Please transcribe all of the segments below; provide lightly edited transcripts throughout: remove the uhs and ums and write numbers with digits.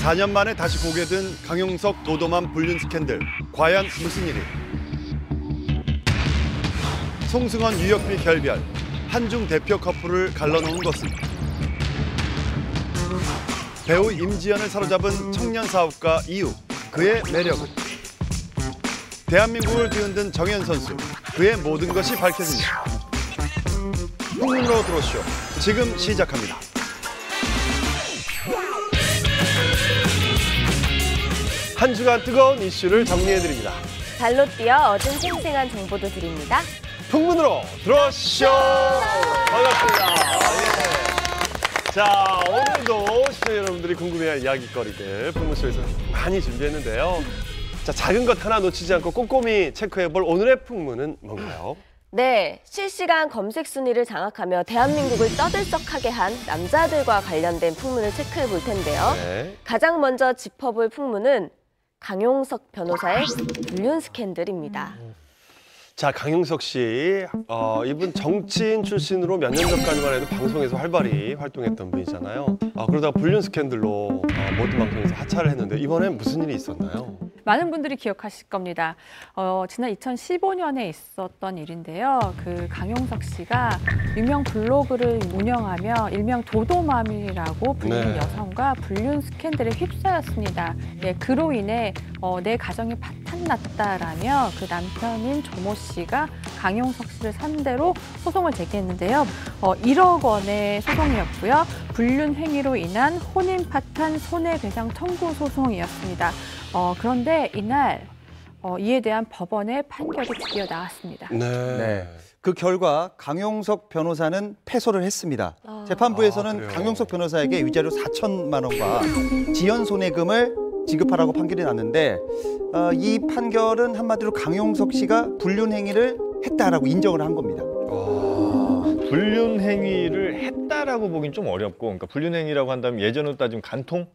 4년 만에 다시 고개 든 강용석 도도맘 불륜 스캔들. 과연 무슨 일이? 송승헌 유혁비 결별. 한중 대표 커플을 갈라놓은 것은? 배우 임지연을 사로잡은 청년 사업가 이유. 그의 매력은? 대한민국을 뒤흔든 정현 선수. 그의 모든 것이 밝혀집니다. 풍문으로 들어오시오. 지금 시작합니다. 한 주간 뜨거운 이슈를 정리해드립니다. 발로 뛰어 얻은 생생한 정보도 드립니다. 풍문으로 들어오시오. 반갑습니다. 예. 자, 오늘도 시청자 여러분들이 궁금해할 이야기거리들 풍문쇼에서 많이 준비했는데요. 자, 작은 것 하나 놓치지 않고 꼼꼼히 체크해볼 오늘의 풍문은 뭔가요? 네, 실시간 검색 순위를 장악하며 대한민국을 떠들썩하게 한 남자들과 관련된 풍문을 체크해 볼 텐데요. 네. 가장 먼저 짚어볼 풍문은 강용석 변호사의 불륜 스캔들입니다. 자, 강용석 씨, 이분 정치인 출신으로 몇 년 전까지만 해도 방송에서 활발히 활동했던 분이잖아요. 그러다가 불륜 스캔들로 모든 방송에서 하차를 했는데 이번엔 무슨 일이 있었나요? 많은 분들이 기억하실 겁니다. 지난 2015년에 있었던 일인데요. 그 강용석 씨가 유명 블로그를 운영하며 일명 도도맘이라고 불리는 네. 여성과 불륜 스캔들에 휩싸였습니다. 예, 그로 인해 내 가정이 파탄났다라며 그 남편인 조모 씨가 강용석 씨를 상대로 소송을 제기했는데요. 1억 원의 소송이었고요. 불륜 행위로 인한 혼인 파탄 손해배상 청구 소송이었습니다. 그런데 이날 이에 대한 법원의 판결이 드디어 나왔습니다. 네. 그 결과 강용석 변호사는 패소를 했습니다. 재판부에서는 그래요? 강용석 변호사에게 위자료 4천만 원과 지연 손해금을 지급하라고 판결이 났는데 이 판결은 한마디로 강용석 씨가 불륜 행위를 했다라고 인정을 한 겁니다. 불륜 행위를 했다라고 보긴 좀 어렵고, 그러니까 불륜 행위라고 한다면 예전으로 따지면 간통?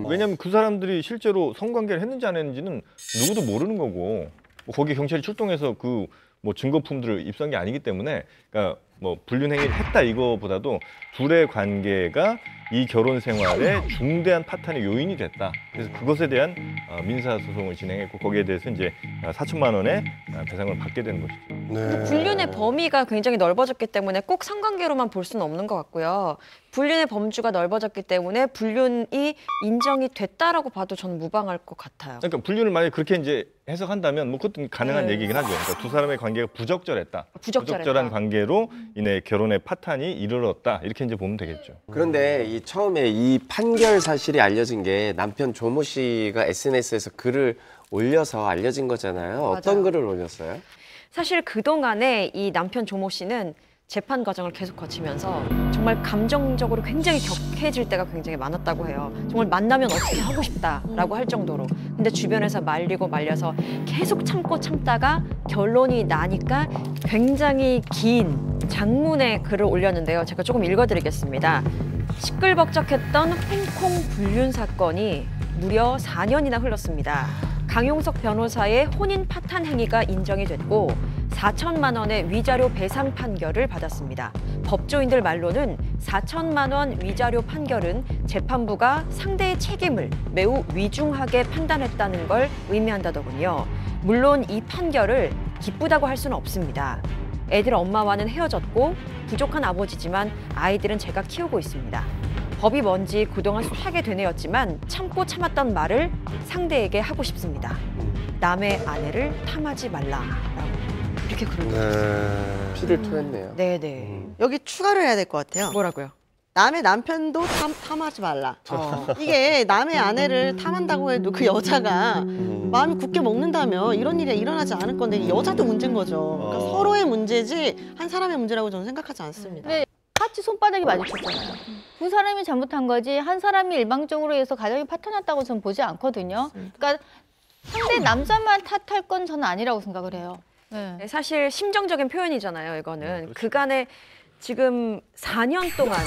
왜냐하면 그 사람들이 실제로 성관계를 했는지 안 했는지는 누구도 모르는 거고, 거기 경찰이 출동해서 그 뭐 증거품들을 입수한 게 아니기 때문에, 그러니까 뭐 불륜 행위를 했다 이거보다도 둘의 관계가 이 결혼 생활에 중대한 파탄의 요인이 됐다. 그래서 그것에 대한 민사 소송을 진행했고, 거기에 대해서 이제 4천만 원의 배상을 받게 되는 것이죠. 네. 불륜의 범위가 굉장히 넓어졌기 때문에 꼭 성관계로만 볼 수는 없는 것 같고요. 불륜의 범주가 넓어졌기 때문에 불륜이 인정이 됐다라고 봐도 저는 무방할 것 같아요. 그러니까 불륜을 만약에 그렇게 이제 해석한다면 뭐 그것도 가능한 네. 얘기긴 하죠. 그러니까 두 사람의 관계가 부적절했다. 부적절했다. 부적절한 관계로 인해 결혼의 파탄이 이르렀다. 이렇게 이제 보면 되겠죠. 그런데 이 처음에 이 판결 사실이 알려진 게 남편 조모 씨가 SNS에서 글을 올려서 알려진 거잖아요. 어떤 맞아요. 글을 올렸어요? 사실 그동안에 이 남편 조모 씨는 재판 과정을 계속 거치면서 정말 감정적으로 굉장히 격해질 때가 굉장히 많았다고 해요. 정말 만나면 어떻게 하고 싶다라고 할 정도로. 근데 주변에서 말리고 말려서 계속 참고 참다가 결론이 나니까 굉장히 긴 장문의 글을 올렸는데요. 제가 조금 읽어드리겠습니다. 시끌벅적했던 홍콩 불륜 사건이 무려 4년이나 흘렀습니다. 강용석 변호사의 혼인 파탄 행위가 인정이 됐고 4천만 원의 위자료 배상 판결을 받았습니다. 법조인들 말로는 4천만 원 위자료 판결은 재판부가 상대의 책임을 매우 위중하게 판단했다는 걸 의미한다더군요. 물론 이 판결을 기쁘다고 할 수는 없습니다. 애들 엄마와는 헤어졌고 부족한 아버지지만 아이들은 제가 키우고 있습니다. 법이 뭔지 그동안 수차게 되뇌었지만 참고 참았던 말을 상대에게 하고 싶습니다. 남의 아내를 탐하지 말라라고 이렇게 그러더라고요. 피를 토했네요. 네네. 여기 추가를 해야 될 것 같아요. 뭐라고요? 남의 남편도 탐하지 말라. 이게 남의 아내를 탐한다고 해도 그 여자가 마음이 굳게 먹는다면 이런 일이 일어나지 않을 건데 이 여자도 문제인 거죠. 그러니까 서로의 문제지 한 사람의 문제라고 저는 생각하지 않습니다. 네. 같이 손바닥이 마주쳤잖아요. 두 사람이 잘못한 거지 한 사람이 일방적으로 해서 가정이 파탄났다고 저는 보지 않거든요. 그러니까 상대 남자만 탓할 건 저는 아니라고 생각을 해요. 네. 사실 심정적인 표현이잖아요, 이거는. 그간에 지금 4년 동안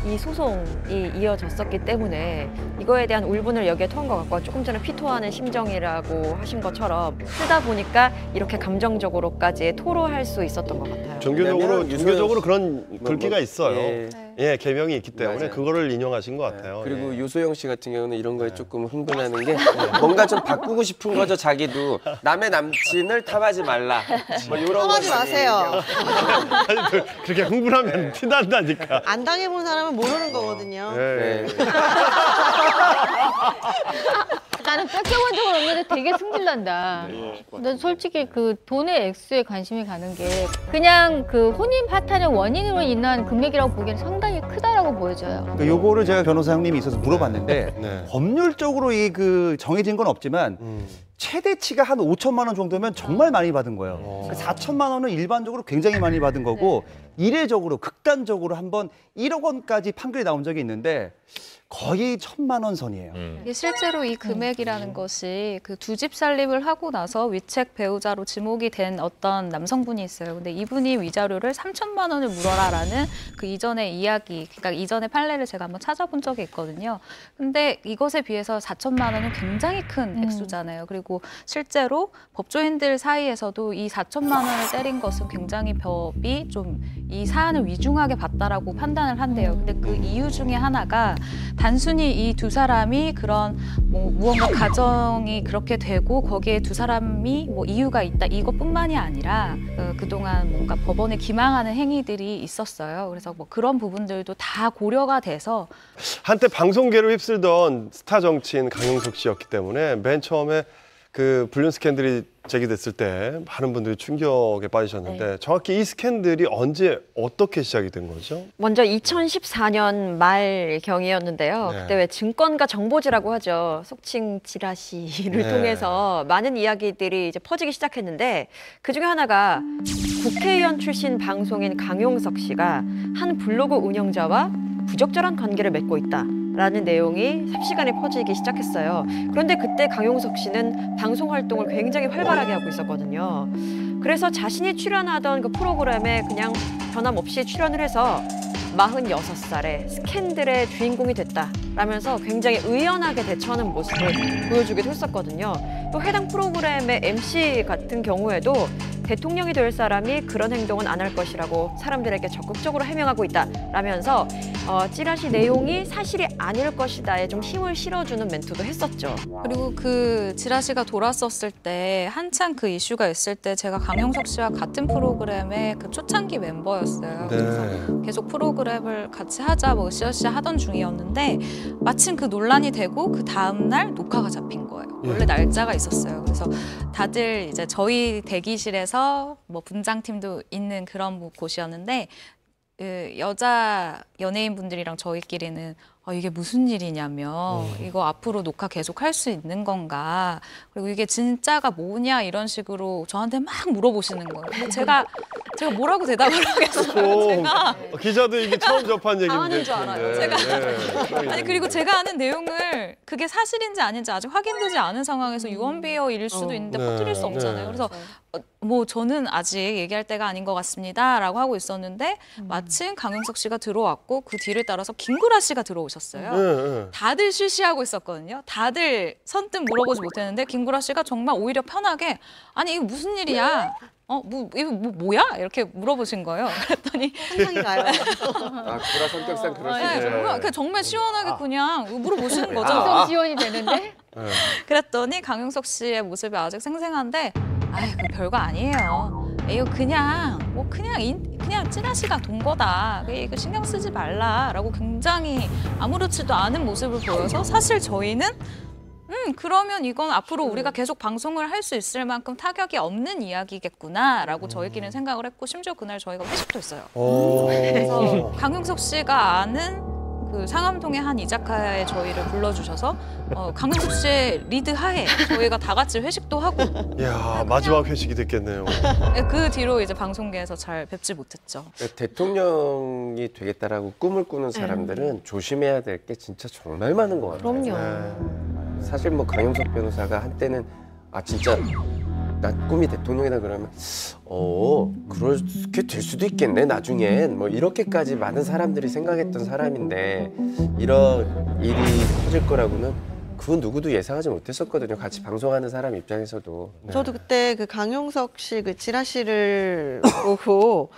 이 소송이 이어졌었기 때문에 이거에 대한 울분을 여기에 토한 것 같고 조금 전에 피토하는 심정이라고 하신 것처럼 쓰다 보니까 이렇게 감정적으로까지 토로할 수 있었던 것 같아요. 종교적으로 그런 글귀가 있어요. 예. 네. 예, 개명이 있기 때문에 맞아요. 그거를 인용하신 것 같아요. 그리고 예. 유소영 씨 같은 경우는 이런 거에 조금 흥분하는 게 뭔가 좀 바꾸고 싶은 거죠. 자기도 남의 남친을 탐하지 말라. 뭐 이런 탐하지 거 마세요. 아니, 그렇게 흥분하면 티난다니까. 안 당해본 사람은 모르는 거거든요. 예. 네. 나는 뺏겨본 적은 없는데 되게 승질난다. 난 솔직히 그 돈의 액수에 관심이 가는 게 그냥 그 혼인 파탄의 원인으로 인한 금액이라고 보기에는 상당히 크다라고 보여져요. 그러니까 요거를 제가 변호사 형님이 있어서 물어봤는데 네. 법률적으로 이 그 정해진 건 없지만 최대치가 한 5천만 원 정도면 정말 많이 받은 거예요. 4천만 원은 일반적으로 굉장히 많이 받은 거고 이례적으로 극단적으로 한번 1억 원까지 판결이 나온 적이 있는데 거의 1,000만 원 선이에요. 이게 실제로 이 금액이라는 것이 그 두 집 살림을 하고 나서 위책 배우자로 지목이 된 어떤 남성분이 있어요. 근데 이분이 위자료를 3천만 원을 물어라라는 그 이전의 이야기, 그러니까 이전의 판례를 제가 한번 찾아본 적이 있거든요. 근데 이것에 비해서 4천만 원은 굉장히 큰 액수잖아요. 그리고 실제로 법조인들 사이에서도 이 4천만 원을 때린 것은 굉장히 법이 좀 이 사안을 위중하게 봤다라고 판단을 한대요. 근데 그 이유 중에 하나가 단순히 이 두 사람이 그런 뭐 무언가 가정이 그렇게 되고 거기에 두 사람이 뭐 이유가 있다 이것뿐만이 아니라 그동안 뭔가 법원에 기망하는 행위들이 있었어요. 그래서 뭐 그런 부분들도 다 고려가 돼서 한때 방송계를 휩쓸던 스타 정치인 강용석 씨였기 때문에 맨 처음에 그 불륜 스캔들이 제기됐을 때 많은 분들이 충격에 빠지셨는데 정확히 이 스캔들이 언제 어떻게 시작이 된 거죠? 먼저 2014년 말경이었는데요. 네. 그때 왜 증권가 정보지라고 하죠. 속칭 지라시를 네. 통해서 많은 이야기들이 이제 퍼지기 시작했는데 그중에 하나가 국회의원 출신 방송인 강용석 씨가 한 블로그 운영자와 부적절한 관계를 맺고 있다라는 내용이 삽시간에 퍼지기 시작했어요. 그런데 그때 강용석 씨는 방송 활동을 굉장히 활발하게 하고 있었거든요. 그래서 자신이 출연하던 그 프로그램에 그냥 변함없이 출연을 해서 46살에 스캔들의 주인공이 됐다라면서 굉장히 의연하게 대처하는 모습을 보여주기도 했었거든요. 또 해당 프로그램의 MC 같은 경우에도 대통령이 될 사람이 그런 행동은 안 할 것이라고 사람들에게 적극적으로 해명하고 있다라면서 찌라시 내용이 사실이 아닐 것이다에 좀 힘을 실어주는 멘트도 했었죠. 그리고 그 지라시가 돌았었을 때 한창 그 이슈가 있을 때 제가 강용석 씨와 같은 프로그램의 그 초창기 멤버였어요. 그래서 계속 프로그램을 같이 하자 뭐 으쌰으쌰 하던 중이었는데 마침 그 논란이 되고 그 다음 날 녹화가 잡힌 거예요. 원래 날짜가 있었어요. 그래서 다들 이제 저희 대기실에서 뭐 분장팀도 있는 그런 곳이었는데 그 여자 연예인분들이랑 저희끼리는 이게 무슨 일이냐며 이거 앞으로 녹화 계속 할 수 있는 건가 그리고 이게 진짜가 뭐냐 이런 식으로 저한테 막 물어보시는 거예요. 근데 제가 뭐라고 대답을 하겠어요. 제가 기자도 이게 처음 접한 얘기인데. 당하는 줄 알아요. 제가 네. 아니 그리고 제가 아는 내용을 그게 사실인지 아닌지 아직 확인되지 않은 상황에서 유언비어일 수도 있는데 네. 퍼뜨릴 수 없잖아요. 그래서 뭐 저는 아직 얘기할 때가 아닌 것 같습니다라고 하고 있었는데 마침 강용석 씨가 들어왔고 그 뒤를 따라서 김구라 씨가 들어오셨어요. 네. 다들 실시하고 있었거든요. 다들 선뜻 물어보지 못했는데 김구라 씨가 정말 오히려 편하게 아니 이거 무슨 일이야? 이거 뭐야? 이렇게 물어보신 거예요. 그랬더니 상상이 가요. 아, 구라 성격상 그럴 수 네, 있죠. 정말, 정말 시원하게 그냥 물어보시는 거죠. 감성 지원이 되는데 그랬더니 강용석 씨의 모습이 아직 생생한데 그 별거 아니에요. 이거 그냥 그냥 찌라시가 돈 거다. 이거 신경 쓰지 말라라고 굉장히 아무렇지도 않은 모습을 보여서 사실 저희는 그러면 이건 앞으로 우리가 계속 방송을 할 수 있을 만큼 타격이 없는 이야기겠구나라고 저희끼리는 생각을 했고 심지어 그날 저희가 회식도 했어요. 그래서 강용석 씨가 아는 그 상암동의 한 이자카야에 저희를 불러주셔서 강용석 씨의 리드 하에 저희가 다 같이 회식도 하고 이야, 마지막 회식이 됐겠네요. 그 뒤로 이제 방송계에서 잘 뵙지 못했죠. 대통령이 되겠다라고 꿈을 꾸는 사람들은 조심해야 될 게 진짜 정말 많은 것 같아요. 그럼요. 사실 뭐 강용석 변호사가 한때는 진짜 나 꿈이 대통령이다 그러면 그렇게 될 수도 있겠네 나중엔 뭐 이렇게까지 많은 사람들이 생각했던 사람인데 이런 일이 터질 거라고는 그 누구도 예상하지 못했었거든요. 같이 방송하는 사람 입장에서도. 저도 그때 그 강용석 씨 그 지라시를 보고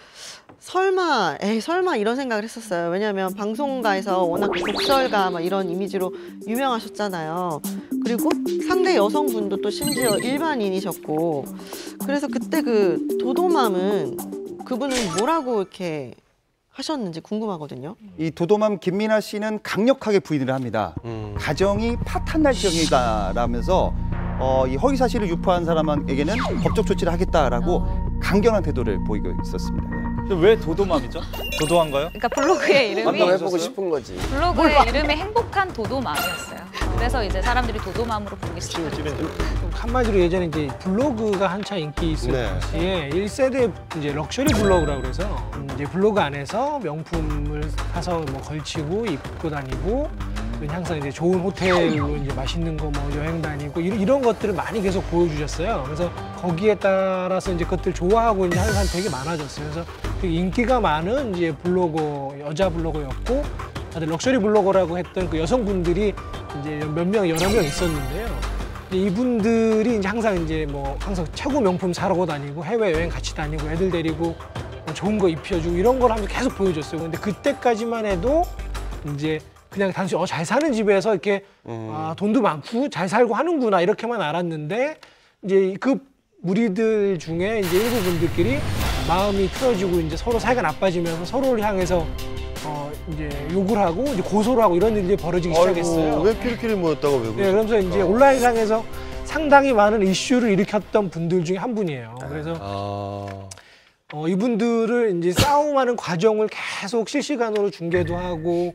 설마 이런 생각을 했었어요. 왜냐하면 방송가에서 워낙 독설가 막 이런 이미지로 유명하셨잖아요. 그리고 상대 여성분도 또 심지어 일반인이셨고, 그래서 그때 그 도도맘은 그분은 뭐라고 이렇게 하셨는지 궁금하거든요. 이 도도맘 김민아 씨는 강력하게 부인을 합니다. 가정이 파탄날정이다라면서 이 허위 사실을 유포한 사람에게는 법적 조치를 하겠다라고 강경한 태도를 보이고 있었습니다. 왜 도도맘이죠? 도도한가요? 그러니까 블로그의 이름이 한번 해보고 싶은 거지. 블로그의 이름이 행복한 도도맘이었어요. 그래서 이제 사람들이 도도맘으로 부르기 시작했죠. 한마디로 예전에 이제 블로그가 한창 인기 있을 당시에 1세대 이제 럭셔리 블로그라고 그래서 이제 블로그 안에서 명품을 사서 뭐 걸치고 입고 다니고 항상 이제 좋은 호텔로 이제 맛있는 거 뭐 여행 다니고 이런 것들을 많이 계속 보여주셨어요. 그래서 거기에 따라서 이제 그것들 좋아하고 이제 하는 사람 되게 많아졌어요. 그래서 되게 인기가 많은 이제 블로거, 여자 블로거였고 다들 럭셔리 블로거라고 했던 그 여성분들이 이제 몇 명, 여러 명 있었는데요. 이분들이 이제 항상 이제 뭐 항상 최고 명품 사러 다니고 해외 여행 같이 다니고 애들 데리고 뭐 좋은 거 입혀주고 이런 걸 하면서 계속 보여줬어요. 근데 그때까지만 해도 이제 그냥 단순히 잘 사는 집에서 이렇게 돈도 많고 잘 살고 하는구나 이렇게만 알았는데 이제 그 무리들 중에 이제 일부 분들끼리 마음이 틀어지고 이제 서로 사이가 나빠지면서 서로를 향해서 이제 욕을 하고 이제 고소를 하고 이런 일들이 벌어지기 시작했어요. 왜 끼리끼리 모였다가 왜 그러죠? 네, 그러면서 이제 온라인상에서 상당히 많은 이슈를 일으켰던 분들 중에 한 분이에요. 그래서 이분들을 이제 싸움하는 과정을 계속 실시간으로 중계도 하고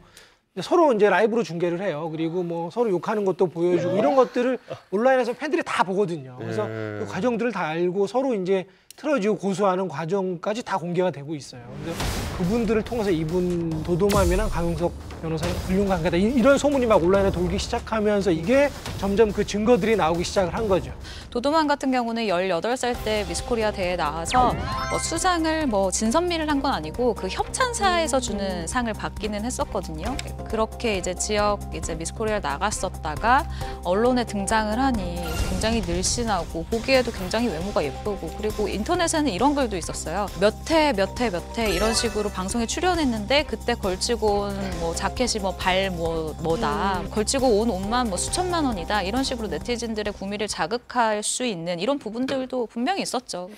서로 이제 라이브로 중계를 해요. 그리고 뭐 서로 욕하는 것도 보여주고 이런 것들을 온라인에서 팬들이 다 보거든요. 그래서 그 과정들을 다 알고 서로 이제 틀어지고 고소하는 과정까지 다 공개가 되고 있어요. 그래서 그분들을 통해서 이분 도도맘이랑 강용석 변호사의 불륜 관계다 이런 소문이 막 온라인에 돌기 시작하면서 이게 점점 그 증거들이 나오기 시작을 한 거죠. 도도맘 같은 경우는 18살 때 미스코리아 대회에 나와서 뭐 수상을 뭐 진선미를 한 건 아니고 그 협찬사에서 주는 상을 받기는 했었거든요. 그렇게 이제 지역 이제 미스코리아 나갔었다가 언론에 등장을 하니 굉장히 늘씬하고 보기에도 굉장히 외모가 예쁘고 그리고 인터넷에는 이런 글도 있었어요. 몇 회 이런 식으로 방송에 출연했는데 그때 걸치고 온 뭐 자켓이 뭐 발 뭐다 걸치고 온 옷만 뭐 수천만 원이다 이런 식으로 네티즌들의 구미를 자극할 수 있는 이런 부분들도 분명히 있었죠.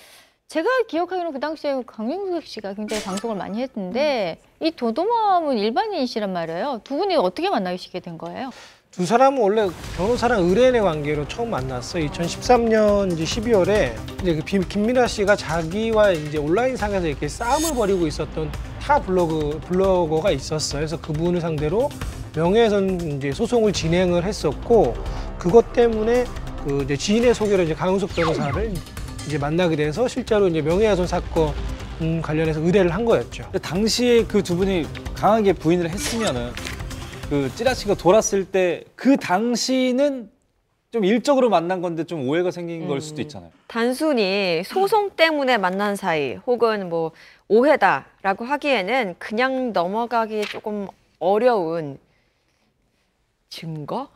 제가 기억하기로는 그 당시에 강용석 씨가 굉장히 방송을 많이 했는데 이 도도맘은 일반인이시란 말이에요. 두 분이 어떻게 만나시게 된 거예요? 두 사람은 원래 변호사랑 의뢰인의 관계로 처음 만났어요. 2013년 이제 12월에 이제 그 김민아 씨가 자기와 이제 온라인상에서 이렇게 싸움을 벌이고 있었던 타 블로거가 있었어요. 그래서 그분을 상대로 명예훼손 이제 소송을 진행을 했었고 그것 때문에 그 이제 지인의 소개로 이제 강용석 변호사를 이제 만나게 돼서 실제로 이제 명예훼손 사건 관련해서 의뢰를 한 거였죠. 당시에 그 두 분이 강하게 부인을 했으면은 그 찌라시가 돌았을 때 그 당시는 좀 일적으로 만난 건데 좀 오해가 생긴 걸 수도 있잖아요. 단순히 소송 때문에 만난 사이 혹은 뭐 오해다라고 하기에는 그냥 넘어가기 조금 어려운 증거?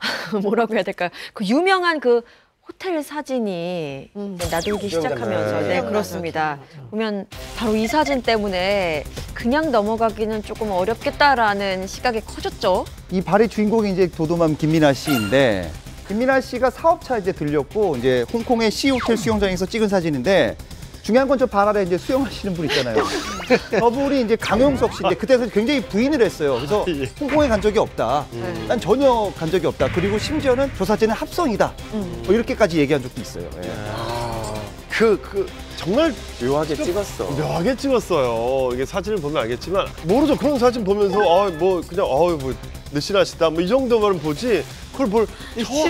뭐라고 해야 될까요? 그 유명한 그 호텔 사진이 나돌기 시작하면서 네 그렇습니다. 보면 바로 이 사진 때문에 그냥 넘어가기는 조금 어렵겠다라는 시각이 커졌죠. 이 발의 주인공이 이제 도도맘 김민아 씨인데 김민아 씨가 사업차 이제 들렸고 이제 홍콩의 C호텔 수영장에서 찍은 사진인데 중요한 건 저 발 아래 이제 수영하시는 분 있잖아요. 저분이 이제 강용석 씨인데 그때 굉장히 부인을 했어요. 그래서 홍콩에 간 적이 없다. 난 전혀 간 적이 없다. 그리고 심지어는 저 사진은 합성이다. 뭐 이렇게까지 얘기한 적도 있어요. 예. 정말 묘하게 찍었어. 묘하게 찍었어요. 이게 사진을 보면 알겠지만 모르죠. 그런 사진 보면서 뭐 그냥 뭐 느씬하시다 뭐 이 정도만 보지 그걸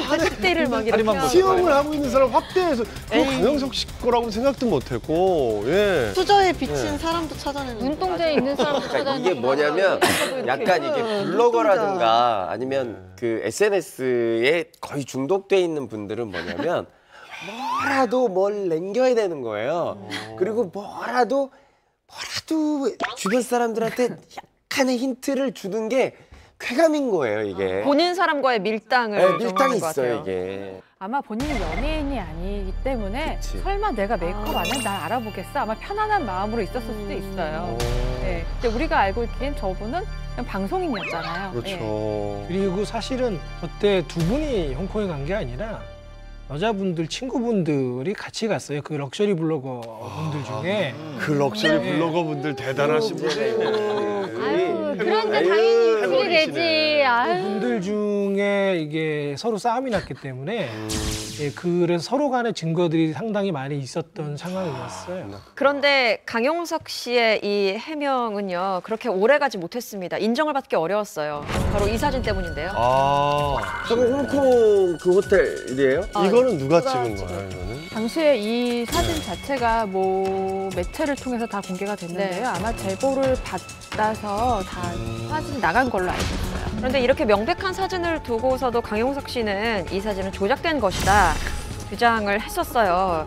확대를 막 이렇게 수영을 하고 있는 사람 확대해서 그거 강용석 씨 거라고 생각도 못했고 예. 수저에 비친 사람도 찾아내는 눈동자에 있는 사람도 찾아내는 이게 뭐냐면 약간 이게 블로거라든가 아니면 그 SNS에 거의 중독돼 있는 분들은 뭐냐면 뭐라도 뭘 남겨야 되는 거예요. 그리고 뭐라도 주변 사람들한테 약간의 힌트를 주는 게 쾌감인 거예요, 이게. 보는 사람과의 밀당을 네, 밀당이 것 있어요, 같아요. 이게. 아마 본인이 연예인이 아니기 때문에 설마 내가 메이크업 안 해? 날 알아보겠어? 아마 편안한 마음으로 있었을 수도 있어요. 네. 근데 우리가 알고 있기엔 저분은 그냥 방송인이었잖아요. 그렇죠. 네. 그리고 사실은 그때 두 분이 홍콩에 간 게 아니라 여자분들 친구분들이 같이 갔어요. 그 럭셔리 블로거 분들 중에. 그 럭셔리 블로거 분들 대단하신 분이에요. 아유, 그런데 당연히 그게 되지. 아유. 분들 중에 이게 서로 싸움이 났기 때문에 예, 그래서 서로 간의 증거들이 상당히 많이 있었던 상황이었어요. 그런데 강용석 씨의 이 해명은요, 그렇게 오래가지 못했습니다. 인정을 받기 어려웠어요. 바로 이 사진 때문인데요. 저거 홍콩 그 호텔이에요? 이거는 누가 찍은 거예요, 이거는? 당시에 이 사진 자체가 뭐 매체를 통해서 다 공개가 됐는데요. 아마 제보를 받아서 다 사진이 나간 걸로 알고 있어요. 그런데 이렇게 명백한 사진을 두고서도 강용석 씨는 이 사진은 조작된 것이다 주장을 했었어요.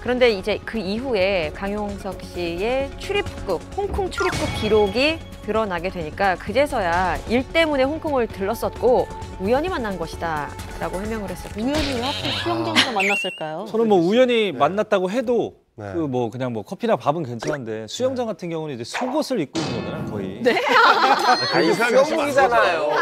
그런데 이제 그 이후에 강용석 씨의 출입국, 홍콩 출입국 기록이 드러나게 되니까 그제서야 일 때문에 홍콩을 들렀었고 우연히 만난 것이다 라고 해명을 했었죠. 우연히 왜 하필 수영장에서 만났을까요? 저는 뭐 우연히 만났다고 해도 네. 그 뭐 그냥 뭐 커피나 밥은 괜찮은데 수영장 같은 경우는 이제 속옷을 입고 있는 거잖아요, 거의. 네. 아니 수영복이잖아요.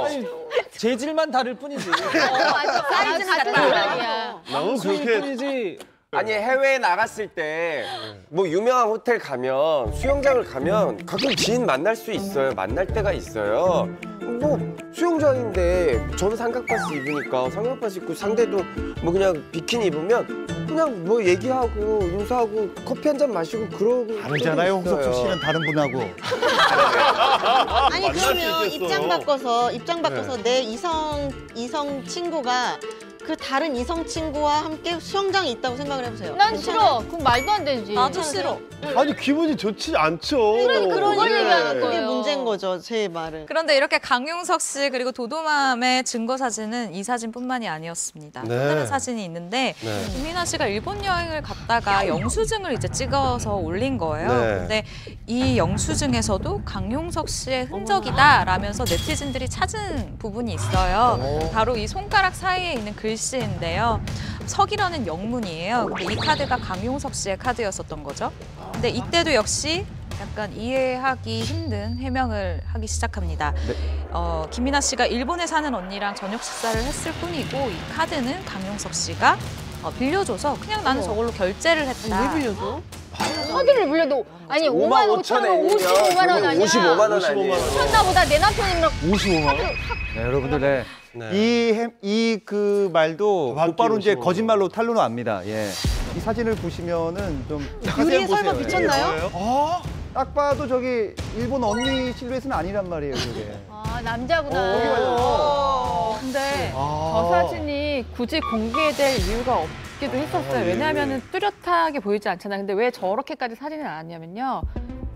아니, 재질만 다를 뿐이지. 맞아. 사이즈는 같은 아니야. 너무 수일 그렇게 뿐이지. 아니 해외에 나갔을 때 뭐 유명한 호텔 가면 수영장을 가면 가끔 지인 만날 수 있어요. 만날 때가 있어요. 뭐 수영장인데 저는 삼각바스 입으니까 삼각바스 입고 상대도 뭐 그냥 비키니 입으면 그냥 뭐 얘기하고 인사하고 커피 한 잔 마시고 그러고 다르잖아요. 홍석천 씨는 다른 분하고. 아니 만날 수 그러면 있겠어. 입장 바꿔서 내 이성 친구가 그 다른 이성 친구와 함께 수영장에 있다고 생각을 해보세요. 난 싫어. 그건 말도 안 되지. 나도 싫어. 아니 기분이 좋지 않죠. 그걸 얘기하는 그게 거예요. 문제인 거죠, 제 말은. 그런데 이렇게 강용석 씨 그리고 도도맘의 증거 사진은 이 사진뿐만이 아니었습니다. 또 네. 다른 사진이 있는데 네. 김민아 씨가 일본 여행을 갔다가 영수증을 이제 찍어서 올린 거예요. 네. 근데 이 영수증에서도 강용석 씨의 흔적이다라면서 네티즌들이 찾은 부분이 있어요. 바로 이 손가락 사이에 있는 글씨인데요. 석이라는 영문이에요. 근데 이 카드가 강용석 씨의 카드였었던 거죠. 근데 이때도 역시 약간 이해하기 힘든 해명을 하기 시작합니다. 김민아 씨가 일본에 사는 언니랑 저녁 식사를 했을 뿐이고 이 카드는 강용석 씨가 빌려줘서 그냥 나는 저걸로 결제를 했다. 왜 빌려줘? 카드를 물려도 아니 5만 5천 원, 55만 원 아니야? 55만 원 아니에요. 미쳤나 보다. 내 남편이랑 55만 원. 네, 여러분들, 네. 이 그 말도 곧바로 이제 거짓말로 탄로는 압니다. 예. 이 사진을 보시면은 좀 유리에 자세히 설마 보세요. 비쳤나요? 딱 봐도 저기 일본 언니 실루엣은 아니란 말이에요, 이게. 아, 남자구나. 근데 저 사진이 굳이 공개될 이유가 없기도 했었어요. 왜냐하면 뚜렷하게 보이지 않잖아요. 근데 왜 저렇게까지 사진을 나왔냐면요.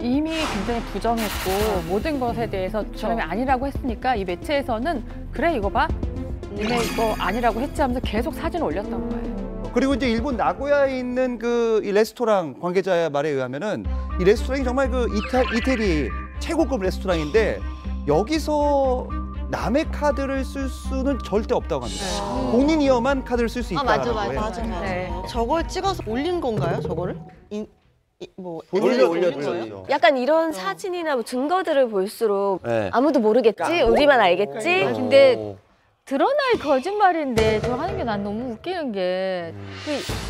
이미 굉장히 부정했고 모든 것에 대해서 저 사람이 아니라고 했으니까 이 매체에서는 그래 이거 봐. 니네 이거 아니라고 했지 하면서 계속 사진을 올렸던 거예요. 그리고 이제 일본 나고야에 있는 그 이 레스토랑 관계자의 말에 의하면은 이 레스토랑이 정말 그 이태리 최고급 레스토랑인데 여기서 남의 카드를 쓸 수는 절대 없다고 합니다. 본인이어만 카드를 쓸 수 있다고 해요. 맞아. 네. 저걸 찍어서 올린 건가요, 저거를? 뭐 올렸죠. 약간 이런 사진이나 뭐 증거들을 볼수록 네. 아무도 모르겠지, 우리만 알겠지. 근데 드러날 거짓말인데 저 하는 게 난 너무 웃기는 게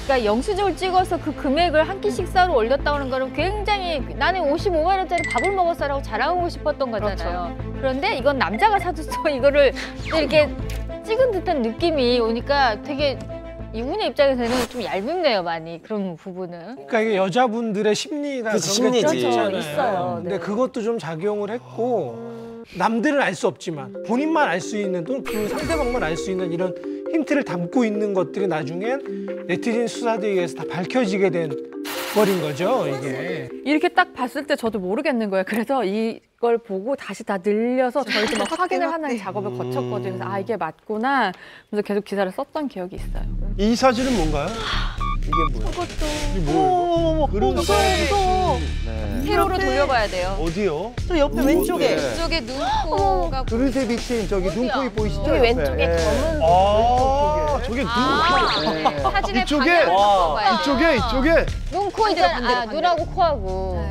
그러니까 영수증을 찍어서 그 금액을 한 끼 식사로 올렸다는 거는 굉장히 나는 55만 원짜리 밥을 먹었어라고 자랑하고 싶었던 거잖아요. 그런데 이건 남자가 사줬어 이거를 이렇게 찍은 듯한 느낌이 오니까 되게 이분의 입장에서는 좀 얄밉네요, 많이 그런 부분은. 그러니까 이게 여자분들의 심리가 그치, 그런 게 심리지. 있잖아요. 있어요. 근데 네. 그것도 좀 작용을 했고 남들은 알 수 없지만 본인만 알 수 있는 또는 그 상대방만 알 수 있는 이런 힌트를 담고 있는 것들이 나중엔 네티즌 수사대에 의해서 다 밝혀지게 된 버린 거죠, 이게. 이렇게 딱 봤을 때 저도 모르겠는 거예요. 그래서 이걸 보고 다시 다 늘려서 저희도 막 확인을 하는 작업을 거쳤거든요. 그래서 아 이게 맞구나. 그래서 계속 기사를 썼던 기억이 있어요. 이 사진은 뭔가요? 이게 뭐야? 이게 뭐예요? 그런 무서워. 네. 세로로 돌려봐야 돼요. 어디요? 저 옆에 왼쪽에. 네. 이쪽에 눈코가 그릇에 비친 저기 눈코입 보이시죠? 여기 왼쪽에 예. 검은 아, 저게 눈, 사진의 이쪽에? 방향을 바꿔봐요. 이쪽에. 눈, 코 있잖아. 눈하고 코하고.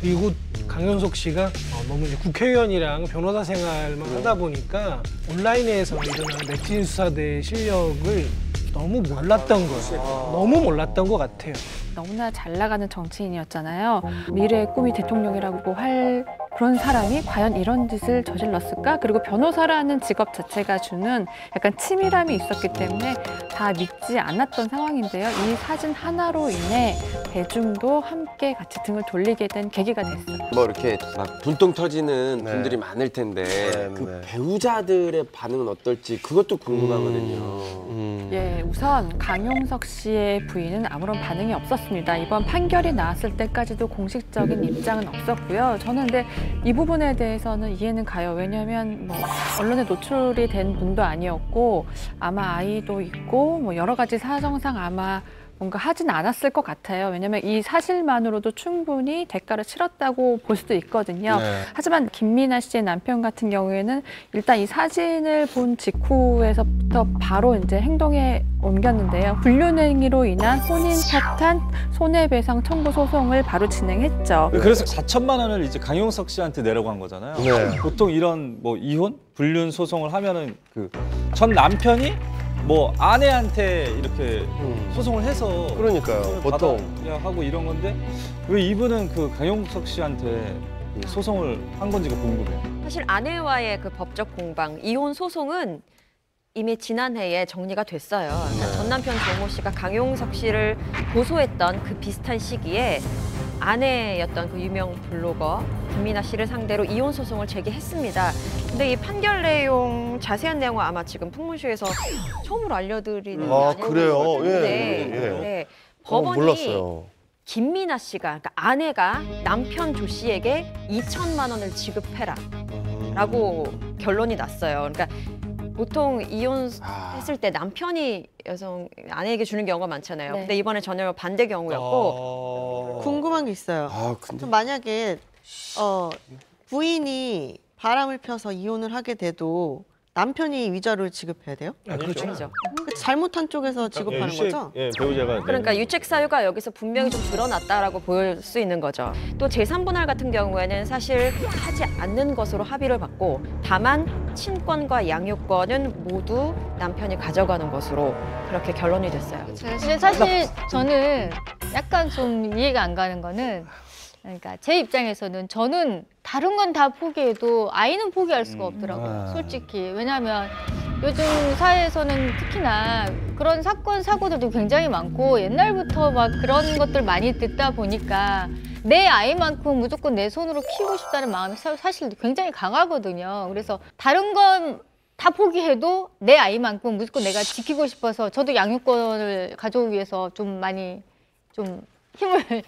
그리고 강현석 씨가 너무 이제 국회의원이랑 변호사 생활만 하다 보니까 온라인에서 일어나는 네티즌 수사대의 실력을 너무 몰랐던 거예요. 너무 몰랐던 것 같아요. 너무나 잘 나가는 정치인이었잖아요. 미래의 꿈이 대통령이라고 할 그런 사람이 과연 이런 짓을 저질렀을까? 그리고 변호사라는 직업 자체가 주는 약간 치밀함이 있었기 때문에 다 믿지 않았던 상황인데요. 이 사진 하나로 인해 대중도 함께 같이 등을 돌리게 된 계기가 됐어요. 뭐 이렇게 막 분통 터지는 분들이 많을 텐데 그 배우자들의 반응은 어떨지 그것도 궁금하거든요. 예, 우선 강용석 씨의 부인은 아무런 반응이 없었습니다. 이번 판결이 나왔을 때까지도 공식적인 입장은 없었고요. 저는 근데 이 부분에 대해서는 이해는 가요. 왜냐하면 뭐 언론에 노출이 된 분도 아니었고 아마 아이도 있고 뭐 여러 가지 사정상 아마 뭔가 하진 않았을 것 같아요. 왜냐하면 이 사실만으로도 충분히 대가를 치렀다고 볼 수도 있거든요. 하지만 김민아 씨의 남편 같은 경우에는 일단 이 사진을 본 직후에서부터 바로 이제 행동에 옮겼는데요. 불륜행위로 인한 혼인 파탄 손해배상 청구 소송을 바로 진행했죠. 그래서 4천만 원을 이제 강용석 씨한테 내라고 한 거잖아요. 보통 이런 뭐 이혼, 불륜 소송을 하면은 그 전 남편이 뭐 아내한테 이렇게 소송을 해서 그러니까요. 보통 하고 이런 건데 왜 이분은 그 강용석 씨한테 그 소송을 한 건지가 궁금해요. 사실 아내와의 그 법적 공방, 이혼 소송은 이미 지난해에 정리가 됐어요. 그러니까 전 남편 조모 씨가 강용석 씨를 고소했던 그 비슷한 시기에 아내였던 그 유명 블로거 김민아 씨를 상대로 이혼 소송을 제기했습니다. 근데 이 판결 내용, 자세한 내용은 아마 지금 풍문쇼에서 처음으로 알려드리는 게 아니었을 것 같은데 네, 법원이 몰랐어요. 김민아 씨가, 그러니까 아내가 남편 조 씨에게 2천만 원을 지급해라 라고 결론이 났어요. 그러니까 보통 이혼했을 때 남편이 아내에게 주는 경우가 많잖아요. 근데 이번에 전혀 반대 경우였고. 궁금한 게 있어요. 근데 만약에 부인이 바람을 펴서 이혼을 하게 돼도 남편이 위자료를 지급해야 돼요? 그렇죠. 잘못한 쪽에서 지급하는 거죠? 예, 배우자가. 그러니까 유책 사유가 여기서 분명히 좀 드러났다라고 볼 수 있는 거죠. 또 제3분할 같은 경우에는 사실 하지 않는 것으로 합의를 받고 다만 친권과 양육권은 모두 남편이 가져가는 것으로 그렇게 결론이 됐어요. 근데 사실 저는 약간 좀 이해가 안 가는 거는 그러니까 제 입장에서는 저는 다른 건 다 포기해도 아이는 포기할 수가 없더라고요. 솔직히. 왜냐하면 요즘 사회에서는 특히나 그런 사건, 사고들도 굉장히 많고 옛날부터 막 그런 것들 많이 듣다 보니까 내 아이만큼 무조건 내 손으로 키우고 싶다는 마음이 사실 굉장히 강하거든요. 그래서 다른 건 다 포기해도 내 아이만큼 무조건 내가 지키고 싶어서 저도 양육권을 가져오기 위해서 좀 많이 좀 힘을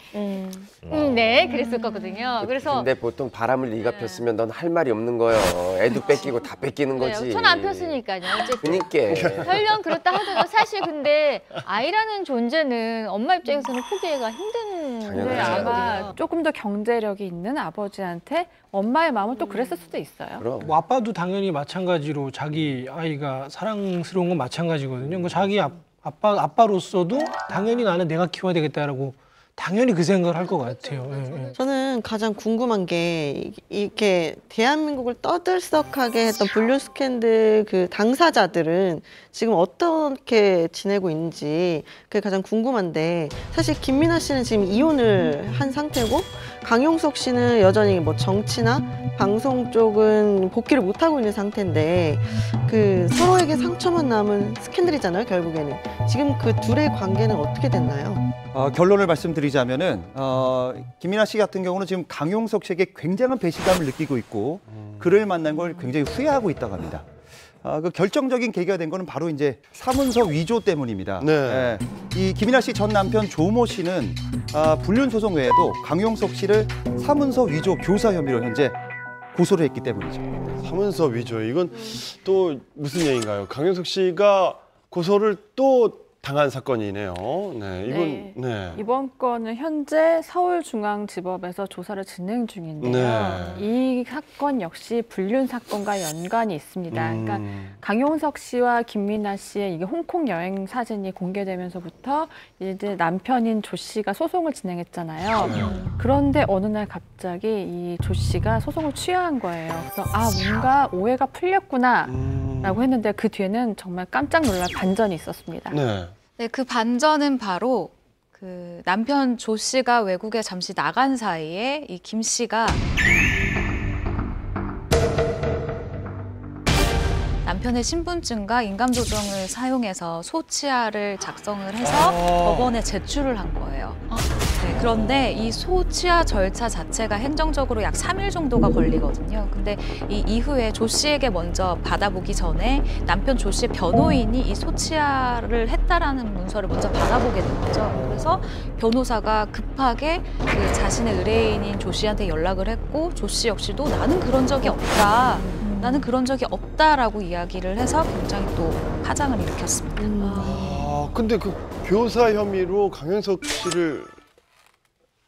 네 그랬을 거거든요. 그래서 근데 보통 바람을 네가 폈으면 넌 할 말이 없는 거예요. 애도 뺏기고 다 뺏기는 거지. 저는 안 폈으니까요. 어쨌든. 그러니까. 설령 그렇다 하더라도 사실 근데 아이라는 존재는 엄마 입장에서는 포기하기가 힘든 근데 아마 조금 더 경제력이 있는 아버지한테 엄마의 마음은 또 그랬을 수도 있어요. 뭐 아빠도 당연히 마찬가지로 자기 아이가 사랑스러운 건 마찬가지거든요. 그 자기 아빠로서도 당연히 나는 내가 키워야 되겠다라고 당연히 그 생각을 할 것 같아요. 저는 가장 궁금한 게 이렇게 대한민국을 떠들썩하게 했던 불륜 스캔들 그 당사자들은 지금 어떻게 지내고 있는지 그게 가장 궁금한데 사실 김민아 씨는 지금 이혼을 한 상태고 강용석 씨는 여전히 뭐 정치나 방송 쪽은 복귀를 못하고 있는 상태인데 그 서로에게 상처만 남은 스캔들이잖아요, 결국에는. 지금 그 둘의 관계는 어떻게 됐나요? 결론을 말씀드리자면은 김민아 씨 같은 경우는 지금 강용석 씨에게 굉장한 배신감을 느끼고 있고 그를 만난 걸 굉장히 후회하고 있다고 합니다. 그 결정적인 계기가 된 거는 바로 이제 사문서 위조 때문입니다. 이 김민아 씨 전 남편 조모 씨는 불륜 소송 외에도 강용석 씨를 사문서 위조 교사 혐의로 현재 고소를 했기 때문이죠. 사문서 위조, 이건 또 무슨 얘기인가요? 강용석 씨가 고소를 또 당한 사건이네요. 네, 이건 네. 이번 건은 현재 서울중앙지법에서 조사를 진행 중인데요. 이 사건 역시 불륜 사건과 연관이 있습니다. 그러니까 강용석 씨와 김민아 씨의 이게 홍콩 여행 사진이 공개되면서부터 이제 남편인 조 씨가 소송을 진행했잖아요. 그런데 어느 날 갑자기 이 조 씨가 소송을 취하한 거예요. 그래서 뭔가 오해가 풀렸구나라고 했는데 그 뒤에는 정말 깜짝 놀랄 반전이 있었습니다. 네, 그 반전은 바로 그 남편 조 씨가 외국에 잠시 나간 사이에 이 김 씨가 남편의 신분증과 인감도장을 사용해서 소치아를 작성을 해서 법원에 제출을 한 거예요. 네, 그런데 이 소치아 절차 자체가 행정적으로 약 3일 정도가 걸리거든요. 근데 이 이후에 조 씨에게 먼저 받아보기 전에 남편 조 씨의 변호인이 이 소치아를 했다라는 문서를 먼저 받아보게 된 거죠. 그래서 변호사가 급하게 그 자신의 의뢰인인 조 씨한테 연락을 했고 조 씨 역시도 나는 그런 적이 없다. 나는 그런 적이 없다라고 이야기를 해서 굉장히 또 파장을 일으켰습니다. 근데 그 교사 혐의로 강용석 씨를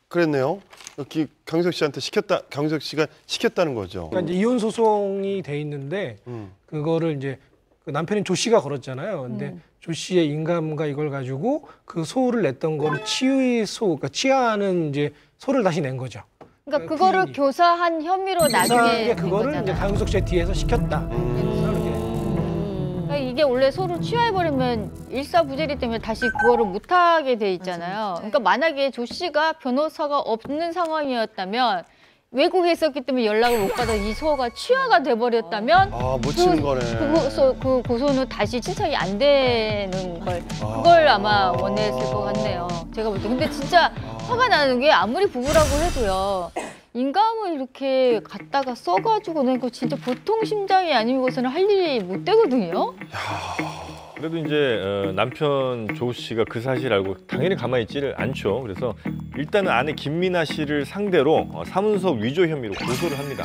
그랬네요. 여기 강용석 씨한테 강용석 씨가 시켰다는 거죠. 그러니까 이제 이혼 소송이 돼 있는데 그거를 이제 그 남편인 조 씨가 걸었잖아요. 근데 조 씨의 인감과 이걸 가지고 그 소를 냈던 거를 그러니까 치아하는 이제 소를 다시 낸 거죠. 그러니까 그거를 교사한 혐의로 나중에 그거를 이제 강용석 씨의 뒤에서 시켰다. 그러니까 이게 원래 서로 취하해버리면 일사부재리 때문에 다시 그거를 못하게 돼 있잖아요. 그러니까 만약에 조 씨가 변호사가 없는 상황이었다면 외국에 있었기 때문에 연락을 못 받아 이 소가 취하가 돼버렸다면 못 치는 거네. 그 고소는 다시 신청이 안 되는 걸 그걸 아마 원했을 것 같네요. 제가 볼 때. 근데 진짜 화가 나는 게 아무리 부부라고 해도요. 인감을 이렇게 갖다가 써가지고 내가 진짜 보통 심장이 아니고서는 할 일이 못 되거든요. 그래도 이제 남편 조 씨가 그 사실 알고 당연히 가만히 있지를 않죠. 그래서 일단은 아내 김민아 씨를 상대로 사문서 위조 혐의로 고소를 합니다.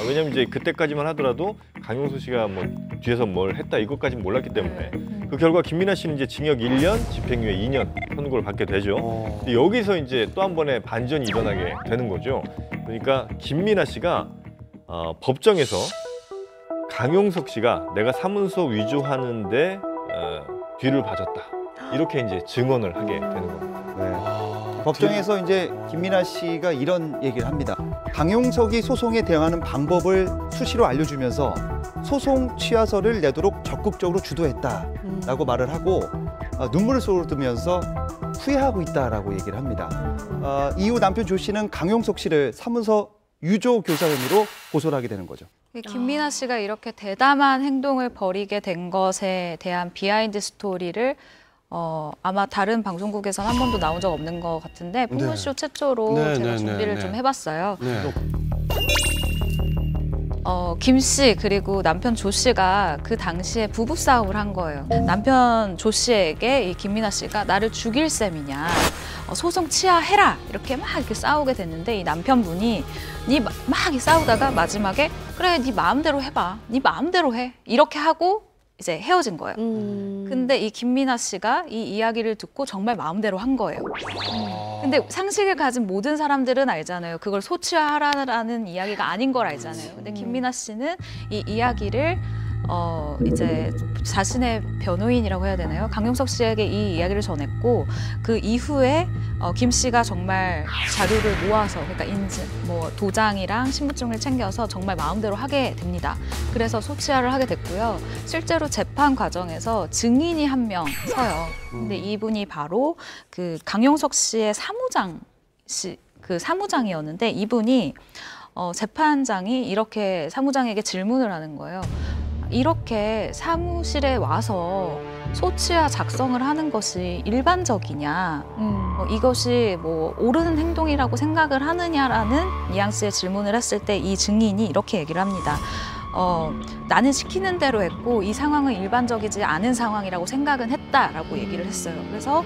왜냐면 이제 그때까지만 하더라도 강용석 씨가 뭐 뒤에서 뭘 했다 이것까지는 몰랐기 때문에 그 결과 김민아 씨는 이제 징역 1년, 집행유예 2년 선고를 받게 되죠. 근데 여기서 이제 또 한 번의 반전이 일어나게 되는 거죠. 그러니까 김민아 씨가 법정에서 강용석 씨가 내가 사문서 위조하는데 뒤를 봐줬다. 이렇게 이제 증언을 하게 되는 겁니다. 법정에서 이제 김민아 씨가 이런 얘기를 합니다. 강용석이 소송에 대응하는 방법을 수시로 알려주면서 소송 취하서를 내도록 적극적으로 주도했다라고 말을 하고 눈물을 쏟으면서 후회하고 있다라고 얘기를 합니다. 이후 남편 조 씨는 강용석 씨를 사문서 유조 교사 혐의로 고소를 하게 되는 거죠. 김민아 씨가 이렇게 대담한 행동을 벌이게 된 것에 대한 비하인드 스토리를 아마 다른 방송국에서는 한 번도 나온 적 없는 것 같은데 풍문쇼 최초로 제가 준비를 좀 해봤어요. 김 씨 그리고 남편 조 씨가 그 당시에 부부 싸움을 한 거예요. 남편 조 씨에게 이 김민아 씨가 나를 죽일 셈이냐, 소송 취하해라 이렇게 막 이렇게 싸우게 됐는데 이 남편분이 막 싸우다가 마지막에 그래 네 마음대로 해봐, 네 마음대로 해 이렇게 하고 이제 헤어진 거예요. 근데 이 김민아 씨가 이 이야기를 듣고 정말 마음대로 한 거예요. 근데 상식을 가진 모든 사람들은 알잖아요. 그걸 소취하라는 이야기가 아닌 걸 알잖아요. 근데 김민아 씨는 이 이야기를 이제 자신의 변호인이라고 해야 되나요? 강용석 씨에게 이 이야기를 전했고 그 이후에 김 씨가 정말 자료를 모아서 그러니까 인증, 뭐 도장이랑 신분증을 챙겨서 정말 마음대로 하게 됩니다. 그래서 소취하를 하게 됐고요. 실제로 재판 과정에서 증인이 한 명 서요. 근데 이분이 바로 그 강용석 씨의 사무장이었는데 이분이 재판장이 이렇게 사무장에게 질문을 하는 거예요. 이렇게 사무실에 와서 소치아 작성을 하는 것이 일반적이냐, 이것이 뭐 옳은 행동이라고 생각을 하느냐라는 뉘앙스의 질문을 했을 때 이 증인이 이렇게 얘기를 합니다. 나는 시키는 대로 했고 이 상황은 일반적이지 않은 상황이라고 생각은 했다라고 얘기를 했어요. 그래서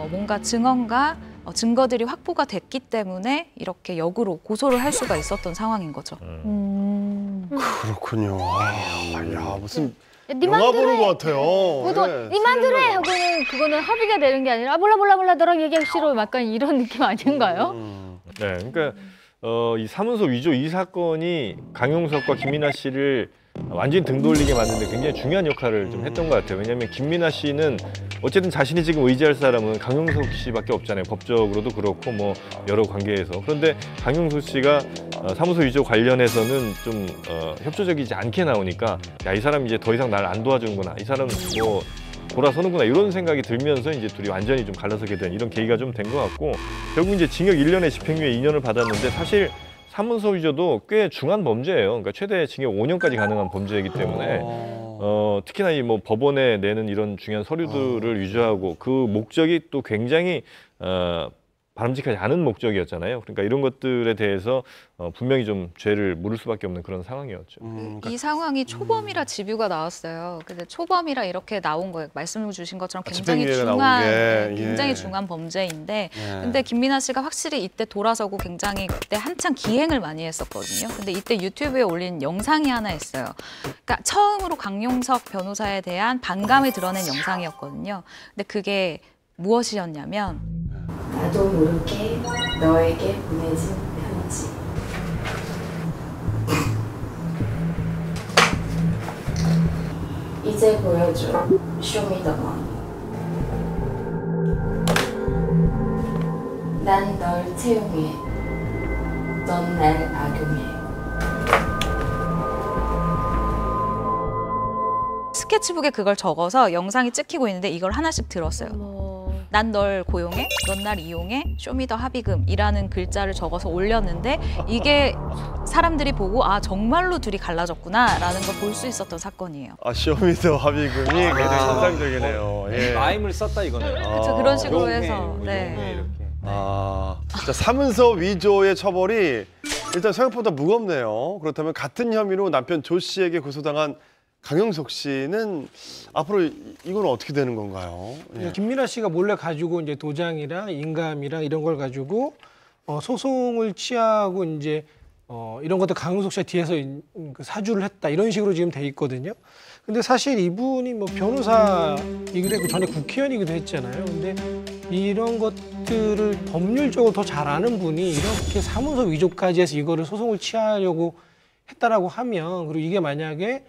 뭔가 증언과 증거들이 확보가 됐기 때문에 이렇게 역으로 고소를 할 수가 있었던 상황인 거죠. 그렇군요. 야, 무슨 네 영화 맘대로 보는 해. 것 같아요. 보통 네 맘대로 해 하고는 그거는 합의가 되는 게 아니라 몰라 너랑 얘기하기 싫어 약간 이런 느낌 아닌가요? 네, 그러니까 이 사문서 위조 이 사건이 강용석과 김민아 씨를 완전히 등 돌리게 만드는데 굉장히 중요한 역할을 좀 했던 것 같아요. 왜냐하면 김민아 씨는 어쨌든 자신이 지금 의지할 사람은 강용석 씨밖에 없잖아요. 법적으로도 그렇고 뭐 여러 관계에서. 그런데 강용석 씨가 사무소 위조 관련해서는 좀 협조적이지 않게 나오니까 야, 이 사람 이제 더 이상 날 안 도와주는구나. 이 사람 뭐 돌아서는구나 이런 생각이 들면서 이제 둘이 완전히 좀 갈라서게 된 이런 계기가 좀 된 것 같고 결국 이제 징역 1년에 집행유예 2년을 받았는데 사실 사문서 위조도 꽤 중한 범죄예요. 그러니까 최대 징역 5년까지 가능한 범죄이기 때문에 특히나 이 뭐 법원에 내는 이런 중요한 서류들을 위조하고 그 목적이 또 굉장히 바람직하지 않은 목적이었잖아요. 그러니까 이런 것들에 대해서 분명히 좀 죄를 물을 수밖에 없는 그런 상황이었죠. 그러니까 이 상황이 초범이라 집유가 나왔어요. 근데 초범이라 이렇게 나온 거예요. 말씀을 주신 것처럼 굉장히 굉장히 중한 범죄인데, 근데 김민아 씨가 확실히 이때 돌아서고 굉장히 그때 한창 기행을 많이 했었거든요. 근데 이때 유튜브에 올린 영상이 하나 있어요. 그러니까 처음으로 강용석 변호사에 대한 반감을 드러낸 영상이었거든요. 근데 그게 무엇이었냐면 나도 모르게 너에게 보내진 편지. 이제 보여줘. 쇼미더머니. 난 널 채용해. 넌 날 악용해. 스케치북에 그걸 적어서 영상이 찍히고 있는데 이걸 하나씩 들었어요. 난 널 고용해, 넌 날 이용해, 쇼미더 합의금이라는 글자를 적어서 올렸는데 이게 사람들이 보고 아 정말로 둘이 갈라졌구나라는 걸 볼 수 있었던 사건이에요. 아 쇼미더 합의금이 굉장히 인상적이네요. 예. 마임을 썼다 이거네요. 그렇죠. 그런 식으로 해서. 네. 자, 사문서 위조의 처벌이 일단 생각보다 무겁네요. 그렇다면 같은 혐의로 남편 조 씨에게 고소당한 강용석 씨는 앞으로 이건 어떻게 되는 건가요? 예. 김민아 씨가 몰래 가지고 이제 도장이랑 인감이랑 이런 걸 가지고 소송을 취하고 이제 이런 것도 강용석 씨가 뒤에서 사주를 했다 이런 식으로 지금 돼 있거든요. 근데 사실 이분이 뭐 변호사이기도 했고 전에 국회의원이기도 했잖아요. 근데 이런 것들을 법률적으로 더 잘 아는 분이 이렇게 사문서 위조까지 해서 이거를 소송을 취하려고 했다라고 하면 그리고 이게 만약에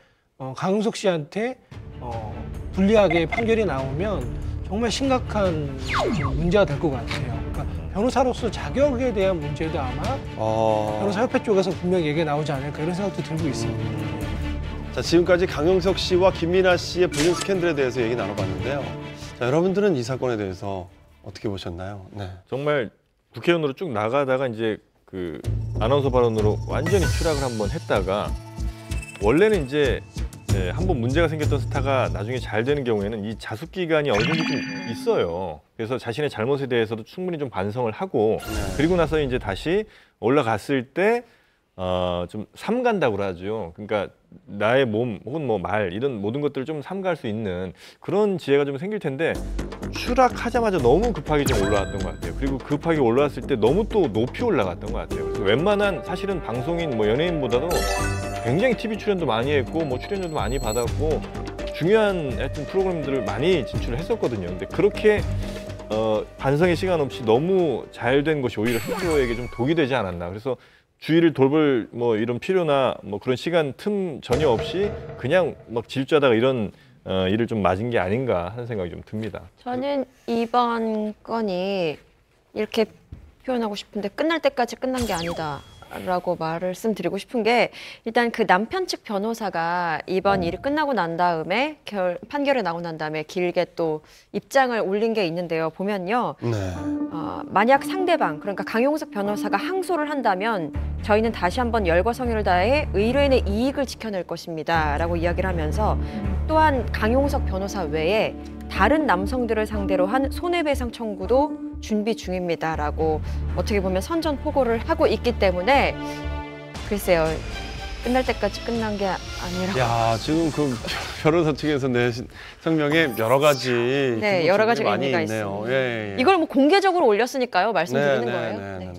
강용석 씨한테 불리하게 판결이 나오면 정말 심각한 문제가 될 것 같아요. 그러니까 변호사로서 자격에 대한 문제도 아마 변호사협회 쪽에서 분명히 얘기가 나오지 않을까 이런 생각도 들고 있습니다. 자, 지금까지 강용석 씨와 김민아 씨의 불륜 스캔들에 대해서 얘기 나눠봤는데요. 자, 여러분들은 이 사건에 대해서 어떻게 보셨나요? 네. 정말 국회의원으로 쭉 나가다가 이제 그 아나운서 발언으로 완전히 추락을 한번 했다가 원래는 이제 한번 문제가 생겼던 스타가 나중에 잘 되는 경우에는 이 자숙 기간이 어느 정도 좀 있어요. 그래서 자신의 잘못에 대해서도 충분히 좀 반성을 하고 그리고 나서 이제 다시 올라갔을 때 좀 삼간다고 하죠. 그러니까 나의 몸 혹은 뭐 말 이런 모든 것들을 좀 삼갈 수 있는 그런 지혜가 좀 생길 텐데 추락하자마자 너무 급하게 좀 올라왔던 것 같아요. 그리고 급하게 올라왔을 때 너무 또 높이 올라갔던 것 같아요. 그래서 웬만한 사실은 방송인 뭐 연예인보다도 굉장히 TV 출연도 많이 했고 뭐 출연료도 많이 받았고 중요한 하여튼 프로그램들을 많이 진출을 했었거든요. 근데 그렇게 반성의 시간 없이 너무 잘 된 것이 오히려 스스로에게 좀 독이 되지 않았나. 그래서 주의를 돌볼 뭐 이런 필요나 뭐 그런 시간 틈 전혀 없이 그냥 막 질주하다가 이런 일을 좀 맞은 게 아닌가 하는 생각이 좀 듭니다. 저는 이번 건이 이렇게 표현하고 싶은데 끝날 때까지 끝난 게 아니다. 라고 말씀드리고 싶은 게 일단 그 남편 측 변호사가 이번 일이 끝나고 난 다음에 판결이 나고 난 다음에 길게 또 입장을 올린 게 있는데요. 보면요. 만약 상대방 그러니까 강용석 변호사가 항소를 한다면 저희는 다시 한번 열과 성의를 다해 의뢰인의 이익을 지켜낼 것입니다. 라고 이야기를 하면서 또한 강용석 변호사 외에 다른 남성들을 상대로 한 손해배상 청구도 준비 중입니다라고 어떻게 보면 선전포고를 하고 있기 때문에 글쎄요 끝날 때까지 끝난 게 아니라. 야 지금 그 변호사 측에서 내신 성명에 여러 가지 여러 가지 많이 의미가 있네요. 있습니다. 예. 이걸 뭐 공개적으로 올렸으니까요 말씀드리는 거예요. 네.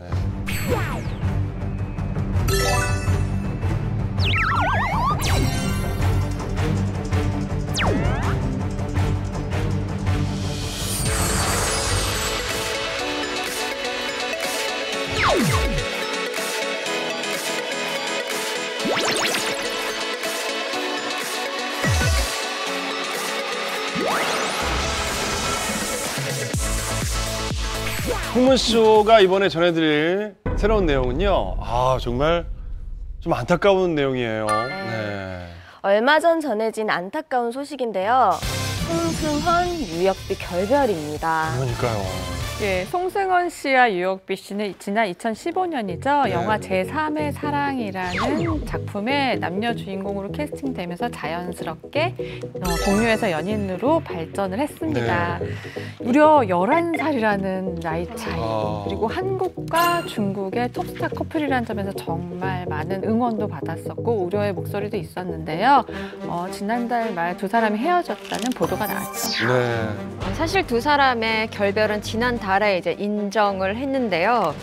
풍문쇼가 이번에 전해드릴 새로운 내용은요. 아, 정말 좀 안타까운 내용이에요. 네. 얼마 전 전해진 안타까운 소식인데요. 송승헌, 유혁비 결별입니다. 그러니까요. 예, 송승헌 씨와 유혁비 씨는 지난 2015년이죠. 영화 제3의 사랑이라는 작품의 남녀 주인공으로 캐스팅되면서 자연스럽게 동료에서 연인으로 발전을 했습니다. 무려 11살이라는 나이 차이, 그리고 한국과 중국의 톱스타 커플이라는 점에서 정말 많은 응원도 받았었고 우려의 목소리도 있었는데요. 지난달 말 두 사람이 헤어졌다는 보도가 나왔죠. 네. 사실 두 사람의 결별은 지난 달에 이제 인정을 했는데요.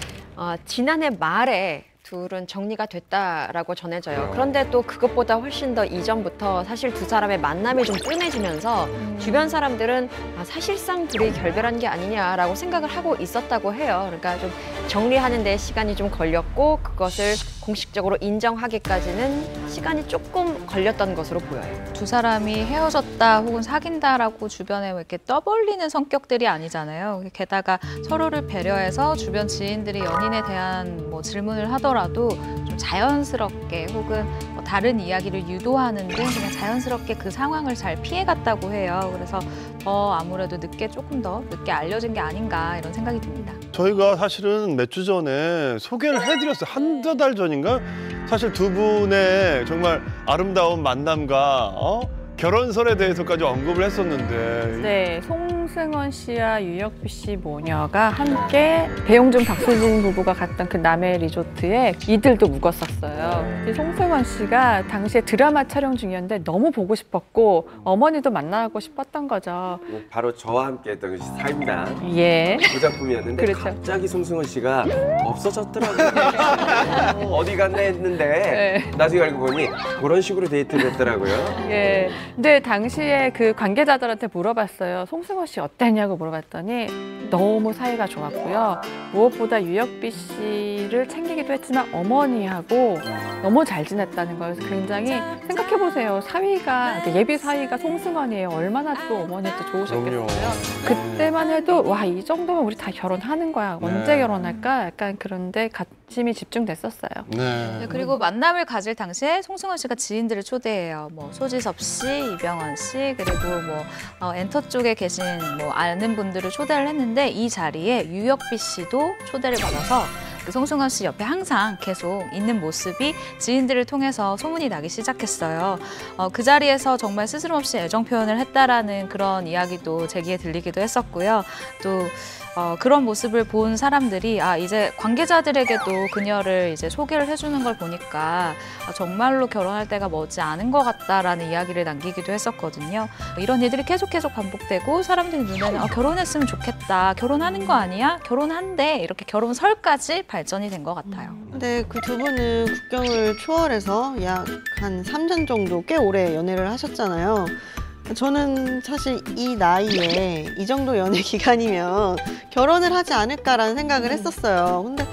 지난해 말에 둘은 정리가 됐다라고 전해져요. 그런데 또 그것보다 훨씬 더 이전부터 사실 두 사람의 만남이 좀 뜸해지면서 주변 사람들은 사실상 둘이 결별한 게 아니냐라고 생각을 하고 있었다고 해요. 그러니까 좀 정리하는 데 시간이 좀 걸렸고 그것을 공식적으로 인정하기까지는 시간이 조금 걸렸던 것으로 보여요. 두 사람이 헤어졌다 혹은 사귄다라고 주변에 이렇게 떠벌리는 성격들이 아니잖아요. 게다가 서로를 배려해서 주변 지인들이 연인에 대한 뭐 질문을 하더라도 좀 자연스럽게 혹은 뭐 다른 이야기를 유도하는 등 그냥 자연스럽게 그 상황을 잘 피해갔다고 해요. 그래서 더 아무래도 조금 더 늦게 알려진 게 아닌가 이런 생각이 듭니다. 저희가 사실은 몇 주 전에 소개를 해드렸어요. 한두 달 전인가? 사실 두 분의 정말 아름다운 만남과 결혼설에 대해서까지 언급을 했었는데. 네, 송승헌 씨와 유혁비 씨 모녀가 함께 배용준, 박수진 부부가 갔던 그 남해 리조트에 이들도 묵었었어요. 송승헌 씨가 당시에 드라마 촬영 중이었는데 너무 보고 싶었고 어머니도 만나고 싶었던 거죠. 바로 저와 함께 했던 것이 삶단 예. 그 작품이었는데 그렇죠. 갑자기 송승헌 씨가 없어졌더라고요. 어디 갔나 했는데 나중에 알고 보니 그런 식으로 데이트를 했더라고요. 예. 근데 당시에 그 관계자들한테 물어봤어요. 송승헌 씨 어땠냐고 물어봤더니 너무 사이가 좋았고요. 무엇보다 유혁비 씨를 챙기기도 했지만 어머니하고 너무 잘 지냈다는 거예요. 그래서 굉장히 생각해보세요. 사위가, 예비 사위가 송승헌이에요. 얼마나 또 어머니도 좋으셨겠어요. 그때만 해도 와, 이 정도면 우리 다 결혼하는 거야. 언제 결혼할까? 약간 그런데 관심이 집중됐었어요. 네, 그리고 만남을 가질 당시에 송승헌 씨가 지인들을 초대해요. 뭐 소지섭 씨, 이병헌 씨, 그리고 뭐 엔터 쪽에 계신 뭐 아는 분들을 초대를 했는데 이 자리에 유혁비 씨도 초대를 받아서 그 송승헌 씨 옆에 항상 계속 있는 모습이 지인들을 통해서 소문이 나기 시작했어요. 그 자리에서 정말 스스럼 없이 애정 표현을 했다라는 그런 이야기도 제기에 들리기도 했었고요. 또 그런 모습을 본 사람들이 이제 관계자들에게도 그녀를 이제 소개를 해주는 걸 보니까 정말로 결혼할 때가 머지 않은 것 같다라는 이야기를 남기기도 했었거든요. 이런 일들이 계속 반복되고 사람들 눈에는 결혼했으면 좋겠다, 결혼하는 거 아니야? 결혼한대, 이렇게 결혼설까지 발전이 된 것 같아요. 근데 그 두 분은 국경을 초월해서 약 한 3년 정도 꽤 오래 연애를 하셨잖아요. 저는 사실 이 나이에 이 정도 연애 기간이면 결혼을 하지 않을까라는 생각을 했었어요. 근데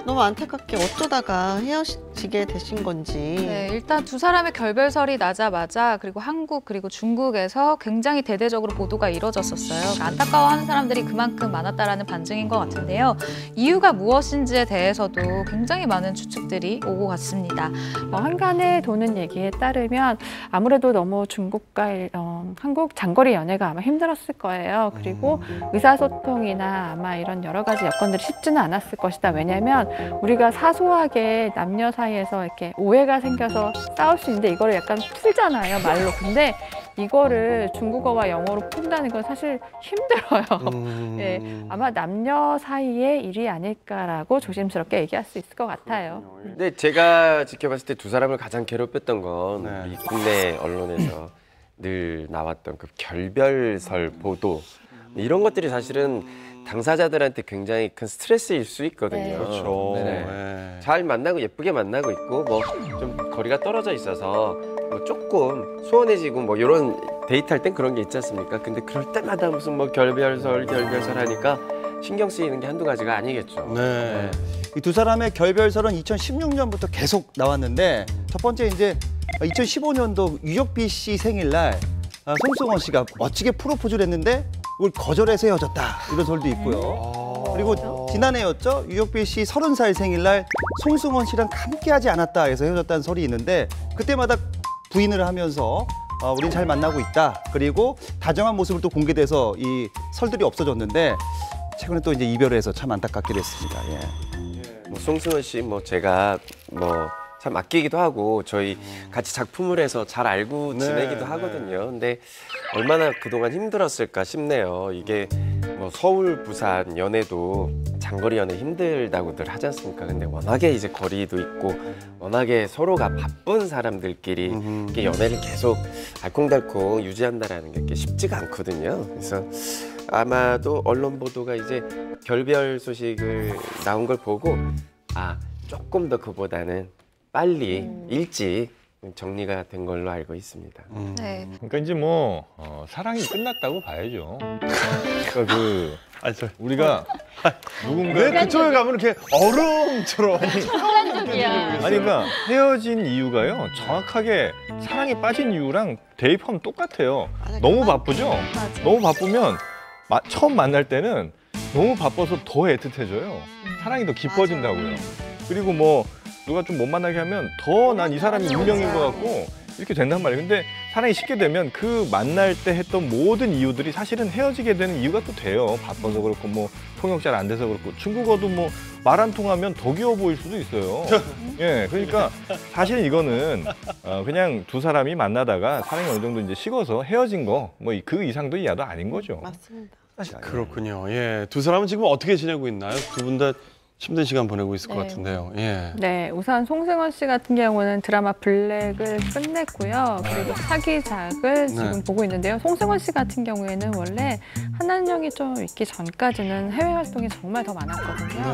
너무 안타깝게 어쩌다가 헤어지게 되신 건지. 네, 일단 두 사람의 결별설이 나자마자 그리고 한국 그리고 중국에서 굉장히 대대적으로 보도가 이뤄졌었어요. 안타까워하는 사람들이 그만큼 많았다라는 반증인 것 같은데요. 이유가 무엇인지에 대해서도 굉장히 많은 추측들이 오고 갔습니다. 한간에 도는 얘기에 따르면 아무래도 너무 중국과 한국 장거리 연애가 아마 힘들었을 거예요. 그리고 의사소통이나 아마 이런 여러 가지 여건들이 쉽지는 않았을 것이다. 왜냐하면 우리가 사소하게 남녀 사이에서 이렇게 오해가 생겨서 싸울 수 있는데 이거를 약간 풀잖아요, 말로. 근데 이거를 중국어와 영어로 푼다는 건 사실 힘들어요. 네, 아마 남녀 사이의 일이 아닐까라고 조심스럽게 얘기할 수 있을 것 같아요. 근데 제가 지켜봤을 때 두 사람을 가장 괴롭혔던 건 이 국내 언론에서 늘 나왔던 그 결별설 보도, 이런 것들이 사실은 당사자들한테 굉장히 큰 스트레스일 수 있거든요. 네. 그렇죠. 네. 잘 만나고 예쁘게 만나고 있고 뭐 좀 거리가 떨어져 있어서 뭐 조금 소원해지고 뭐 이런 데이트할 땐 그런 게 있지 않습니까? 근데 그럴 때마다 무슨 뭐 결별설 하니까 신경 쓰이는 게 한두 가지가 아니겠죠. 네. 이 두 사람의 결별설은 2016년부터 계속 나왔는데 첫 번째 이제 2015년도 유혁비 씨 생일날 송승헌 씨가 멋지게 프로포즈를 했는데 그걸 거절해서 헤어졌다 이런 설도 있고요. 그리고 지난해였죠. 유혁비 씨 30살 생일날 송승헌 씨랑 함께하지 않았다 해서 헤어졌다는 설이 있는데 그때마다 부인을 하면서 우린 잘 만나고 있다. 그리고 다정한 모습을 또 공개돼서 이 설들이 없어졌는데 최근에 또 이제 이별을 해서 참 안타깝게 됐습니다. 예. 뭐 송승헌 씨 뭐 제가 뭐 참 아끼기도 하고 저희 같이 작품을 해서 잘 알고 지내기도 하거든요. 근데 얼마나 그동안 힘들었을까 싶네요. 이게 뭐 서울, 부산 연애도 장거리 연애 힘들다고들 하지 않습니까? 근데 워낙에 이제 거리도 있고 워낙에 서로가 바쁜 사람들끼리 이렇게 연애를 계속 알콩달콩 유지한다라는 게 쉽지가 않거든요. 그래서 아마도 언론 보도가 이제 결별 소식을 나온 걸 보고 조금 더 그보다는 빨리 일찍 정리가 된 걸로 알고 있습니다. 네. 그러니까 이제 뭐 사랑이 끝났다고 봐야죠. 그러니까 우리가 누군가 왜 그쪽에 가면 이렇게 얼음처럼 아니 그러니까 헤어진 이유가요 정확하게 사랑에 빠진 이유랑 대입하면 똑같아요. 너무 바쁘죠? 너무 바쁘면 처음 만날 때는 너무 바빠서 더 애틋해져요. 사랑이 더 깊어진다고요. 그리고 뭐 누가 좀 못 만나게 하면 더 난 이 사람이 운명인 것 같고 이렇게 된단 말이에요. 근데 사랑이 쉽게 되면 그 만날 때 했던 모든 이유들이 사실은 헤어지게 되는 이유가 또 돼요. 바빠서 그렇고 뭐 통역 잘 안 돼서 그렇고 중국어도 뭐 말 안 통하면 더 귀여워 보일 수도 있어요. 예, 그러니까 사실 이거는 그냥 두 사람이 만나다가 사랑이 어느 정도 이제 식어서 헤어진 거 뭐 그 이상도 이하도 아닌 거죠. 맞습니다. 그렇군요. 예, 두 사람은 지금 어떻게 지내고 있나요? 두 분 다 힘든 시간 보내고 있을 것 같은데요. 예. 네, 우선 송승헌 씨 같은 경우는 드라마 블랙을 끝냈고요. 그리고 사기작을 지금 보고 있는데요. 송승헌 씨 같은 경우에는 원래 한한령이 좀 있기 전까지는 해외 활동이 정말 더 많았거든요.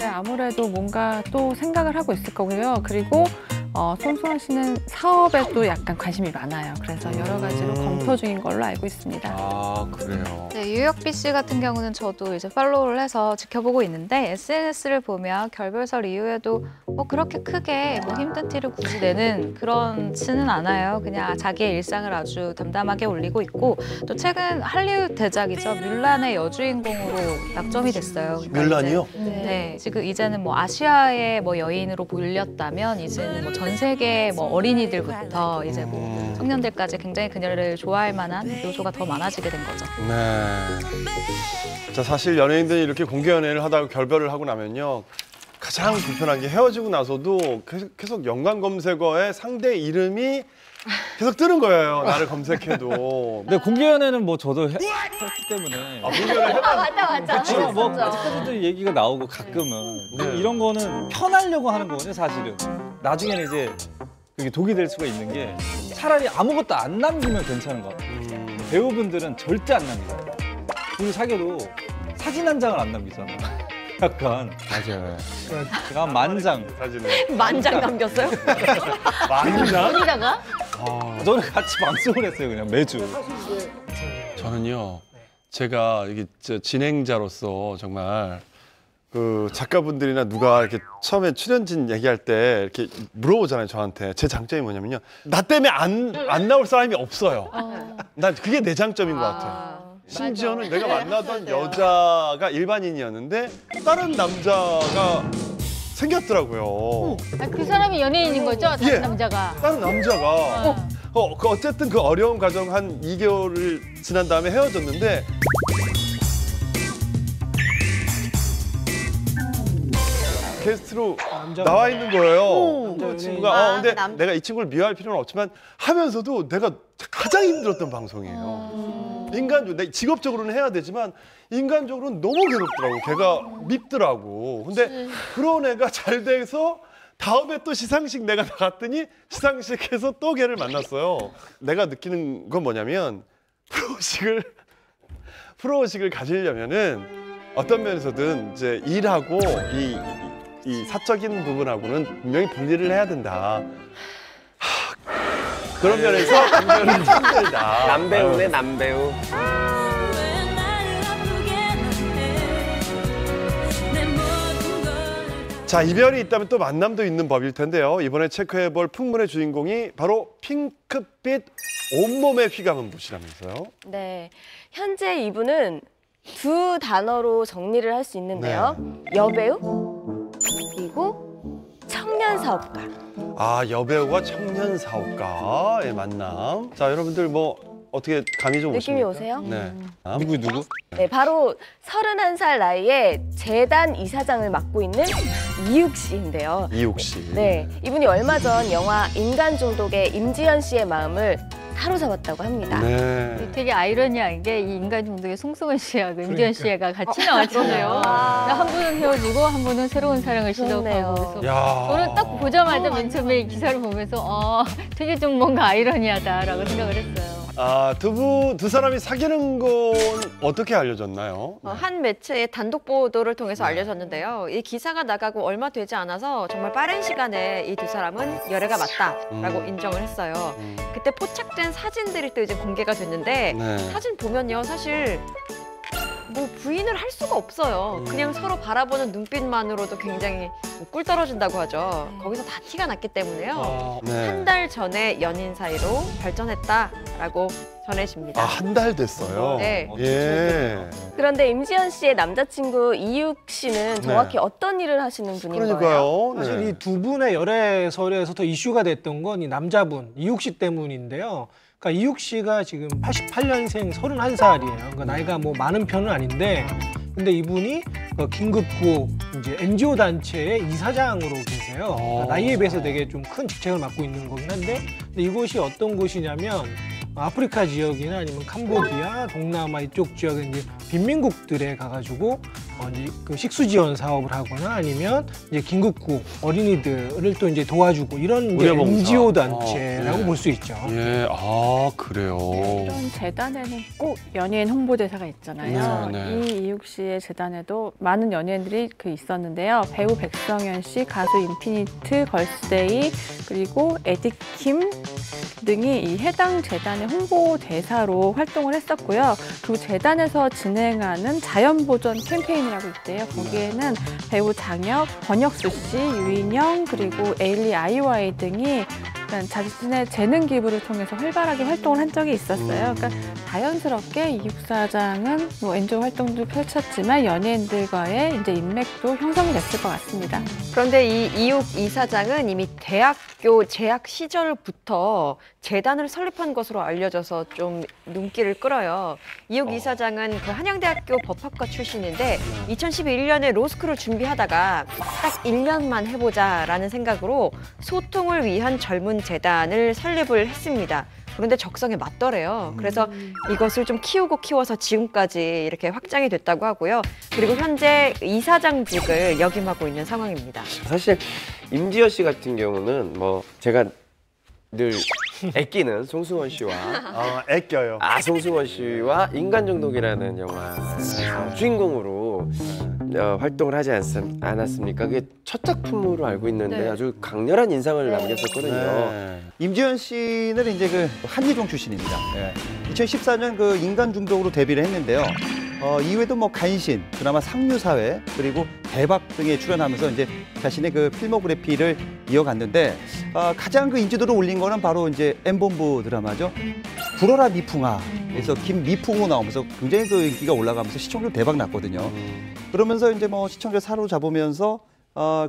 네, 아무래도 뭔가 또 생각을 하고 있을 거고요. 그리고 송승헌 씨는 사업에 또 약간 관심이 많아요. 그래서 여러 가지로 검토 중인 걸로 알고 있습니다. 아, 그래요. 네, 유혁비 씨 같은 경우는 저도 이제 팔로우를 해서 지켜보고 있는데 SNS를 보면 결별설 이후에도 뭐 그렇게 크게 뭐 힘든 티를 굳이 내는 그렇지는 않아요. 그냥 자기의 일상을 아주 담담하게 올리고 있고 또 최근 할리우드 대작이죠. 뮬란의 여주인공으로 낙점이 됐어요. 그러니까 뮬란이요? 네, 지금 이제는 뭐 아시아의 뭐 여인으로 불렸다면 이제는 뭐 전 세계 뭐 어린이들부터 이제 뭐 청년들까지 굉장히 그녀를 좋아할 만한 요소가 더 많아지게 된 거죠. 네. 자, 사실 연예인들이 이렇게 공개 연애를 하다가 결별을 하고 나면요. 가장 불편한 게 헤어지고 나서도 계속 연관 검색어에 상대 이름이 계속 뜨는 거예요. 나를 검색해도. 근데 공개 연애는 뭐 저도 했기 때문에. 공개 연애 해봐. 맞아. 뭐 아직까지도 얘기가 나오고 가끔은. 이런 거는 편하려고 하는 거거든요, 사실은. 나중에는 이제 그게 독이 될 수가 있는 게 차라리 아무것도 안 남기면 괜찮은 것 같아요. 배우분들은 절대 안 남겨요. 둘이 사귀어도 사진 한 장을 안 남기잖아. 약간. 맞아요. 제가 한 만장. 사진을. 만장 남겼어요? 만장? 어디다가? 저는 같이 방송을 했어요, 그냥 매주. 저는요, 제가 이게 진행자로서 정말 그 작가분들이나 누가 이렇게 처음에 출연진 얘기할 때 이렇게 물어보잖아요, 저한테. 제 장점이 뭐냐면요. 나 때문에 안 나올 사람이 없어요. 난 그게 내 장점인 것 같아요. 심지어는 내가 만나던 여자가 일반인이었는데 다른 남자가 생겼더라고요. 그 사람이 연예인인 거죠? 다른 남자가? 다른 남자가. 어쨌든 그 어려운 과정 한 2개월을 지난 다음에 헤어졌는데 게스트로 나와 있는 거예요. 그 친구가. 근데 내가 이 친구를 미워할 필요는 없지만 하면서도 내가 가장 힘들었던 방송이에요. 인간적으로, 직업적으로는 해야 되지만 인간적으로는 너무 괴롭더라고. 걔가 밉더라고. 근데 그런 애가 잘 돼서 다음에 또 시상식 내가 나갔더니 시상식에서 또 걔를 만났어요. 내가 느끼는 건 뭐냐면 프로의식을 가지려면은 어떤 면에서든 이제 일하고 이 사적인 부분하고는 분명히 분리를 해야 된다. 그런 면에서 굉장히 힘들다. 남배우네, 남배우. 자, 이별이 있다면 또 만남도 있는 법일 텐데요. 이번에 체크해볼 풍문의 주인공이 바로 핑크빛 온몸의 휘감은 무엇이라면서요? 네, 현재 이분은 두 단어로 정리를 할 수 있는데요. 여배우 그리고 청년 사업가. 아, 여배우와 청년 사업가의 만남. 자, 여러분들 뭐 어떻게 감이 좀 느낌이 오십니까? 오세요? 네. 누구? 네, 바로 31살 나이에 재단 이사장을 맡고 있는 이육 씨인데요. 이육 씨. 네, 이분이 얼마 전 영화 인간 중독의 임지연 씨의 마음을 사로잡았다고 합니다. 네. 되게 아이러니한 게 이 인간 중독의 송승헌 씨와 임지연 씨가 같이 나왔잖아요. 한 분은 헤어지고 한 분은 새로운 사랑을 시작하고 그래서 야. 저는 딱 보자마자 맨 처음에 이 기사를 보면서 되게 좀 뭔가 아이러니하다라고 생각을 했어요. 아, 두 사람이 사귀는 건 어떻게 알려졌나요? 한 매체의 단독 보도를 통해서 알려졌는데요. 이 기사가 나가고 얼마 되지 않아서 정말 빠른 시간에 이 두 사람은 열애가 맞다라고 인정을 했어요. 그때 포착된 사진들이 또 이제 공개가 됐는데 네. 사진 보면요, 사실 뭐 부인을 할 수가 없어요. 그냥 서로 바라보는 눈빛만으로도 굉장히 꿀 떨어진다고 하죠. 거기서 다 티가 났기 때문에요. 네. 한 달 전에 연인 사이로 발전했다라고 전해집니다. 아, 한 달 됐어요? 네. 예. 그런데 임지연 씨의 남자친구 이육 씨는 정확히 네. 어떤 일을 하시는 분인 거예요? 그러니까요. 사실 네. 이 두 분의 열애설에서 더 이슈가 됐던 건 이 남자분 이육 씨 때문인데요. 그러니까 이육 씨가 지금 88년생 31살이에요. 그러니까 나이가 뭐 많은 편은 아닌데, 근데 이분이 긴급구호 이제 NGO 단체의 이사장으로 계세요. 그러니까 나이에 비해서 되게 좀 큰 직책을 맡고 있는 거긴 한데, 근데 이곳이 어떤 곳이냐면 아프리카 지역이나 아니면 캄보디아, 동남아 이쪽 지역의 이제 빈민국들에 가가지고 이제 그 식수 지원 사업을 하거나 아니면 이제 긴급구 어린이들을 또 이제 도와주고 이런 이제 NGO 단체라고 볼 수 있죠. 예, 아, 그래요. 이런 재단에는 꼭 연예인 홍보대사가 있잖아요. 네, 네. 이 이육 씨의 재단에도 많은 연예인들이 있었는데요. 배우 백성현 씨, 가수 인피니트, 걸스데이, 그리고 에디킴 등이 이 해당 재단의 홍보대사로 활동을 했었고요. 그리고 재단에서 진행하는 자연보전 캠페인이라고 있대요. 거기에는 배우 장혁, 권혁수 씨, 유인영, 그리고 에일리 아이와이 등이 자신의 재능 기부를 통해서 활발하게 활동을 한 적이 있었어요. 그러니까 자연스럽게 이육 사장은 뭐 NGO 활동도 펼쳤지만 연예인들과의 이제 인맥도 형성이 됐을 것 같습니다. 그런데 이 이육 이사장은 이미 대학교 재학 시절부터 재단을 설립한 것으로 알려져서 좀 눈길을 끌어요. 이육 이사장은 그 한양대학교 법학과 출신인데 2011년에 로스쿨을 준비하다가 딱 1년만 해보자라는 생각으로 소통을 위한 젊은 재단을 설립을 했습니다. 그런데 적성에 맞더래요. 그래서 이것을 좀 키워서 지금까지 이렇게 확장이 됐다고 하고요. 그리고 현재 이사장직을 역임하고 있는 상황입니다. 사실 임지연 씨 같은 경우는 뭐 제가 늘 애끼는 송승헌 씨와 애껴요. 송승헌 씨와 인간중독이라는 영화에서 주인공으로 활동을 하지 않았습니까? 그게 첫 작품으로 알고 있는데 네. 아주 강렬한 인상을 남겼었거든요. 네. 임지연 씨는 이제 그 한예종 출신입니다. 2014년 그 인간 중독으로 데뷔를 했는데요. 이후에도 뭐 간신, 드라마 상류사회, 그리고 대박 등에 출연하면서 이제 자신의 그 필모그래피를 이어갔는데 가장 그 인지도를 올린 거는 바로 이제 M본부 드라마죠. 불어라 미풍아에서 김미풍으로 나오면서 굉장히 그 인기가 올라가면서 시청률 대박 났거든요. 그러면서 이제 뭐 시청자 사로잡으면서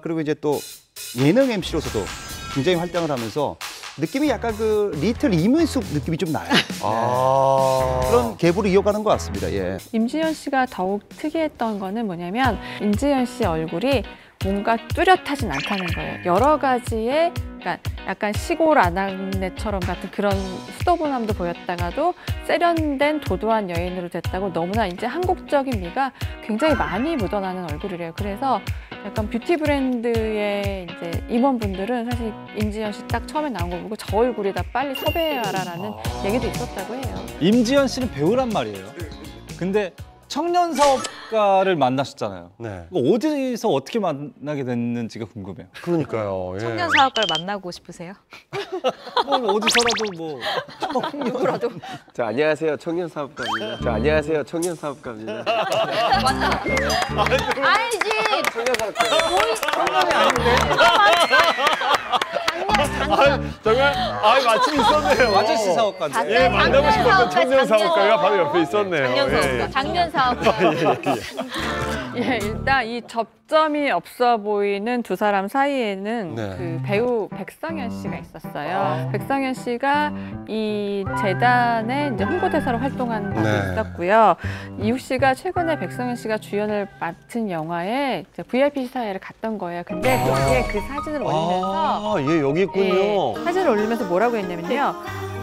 그리고 이제 또 예능 MC로서도 굉장히 활동을 하면서 느낌이 약간 그 리틀 이문숙 느낌이 좀 나요. 그런 계보를 이어가는 것 같습니다. 예. 임지연 씨가 더욱 특이했던 거는 뭐냐면 임지연 씨 얼굴이 뭔가 뚜렷하진 않다는 거예요. 여러 가지의 그러니까 약간 시골 아낙네처럼 같은 그런 수도분함도 보였다가도 세련된 도도한 여인으로 됐다고 너무나 이제 한국적인 미가 굉장히 많이 묻어나는 얼굴이래요. 그래서 약간 뷰티 브랜드의 이제 임원분들은 사실 임지연 씨 딱 처음에 나온 거 보고 저 얼굴이다 빨리 섭외해라라는 얘기도 있었다고 해요. 임지연 씨는 배우란 말이에요. 근데 청년 사업가를 만나셨잖아요. 네. 이거 어디서 어떻게 만나게 됐는지가 궁금해요. 그러니까요. 예. 청년 사업가를 만나고 싶으세요? 뭐 어디서라도 뭐 누구라도. 저 안녕하세요 청년 사업가입니다. 저 안녕하세요 청년 사업가입니다. 맞다. 알지. 청년 사업가. 정말 마침 있었네요. 아저씨 사업가인데. 예, 만나고 싶었던 청년 사업가가 바로 옆에 있었네요. 작년 사업가. 예. 작년 사업가. 예, 일단 이 접점이 없어 보이는 두 사람 사이에는 네. 그 배우 백성현 씨가 있었어요. 백성현 씨가 이 재단의 이제 홍보대사로 활동한 적이 네. 있었고요. 이욱 씨가 최근에 백성현 씨가 주연을 맡은 영화에 이제 VIP 시사회를 갔던 거예요. 근데 거기에 그 사진을 올리면서 예, 여기 있군요. 사진을 올리면서 뭐라고 했냐면요.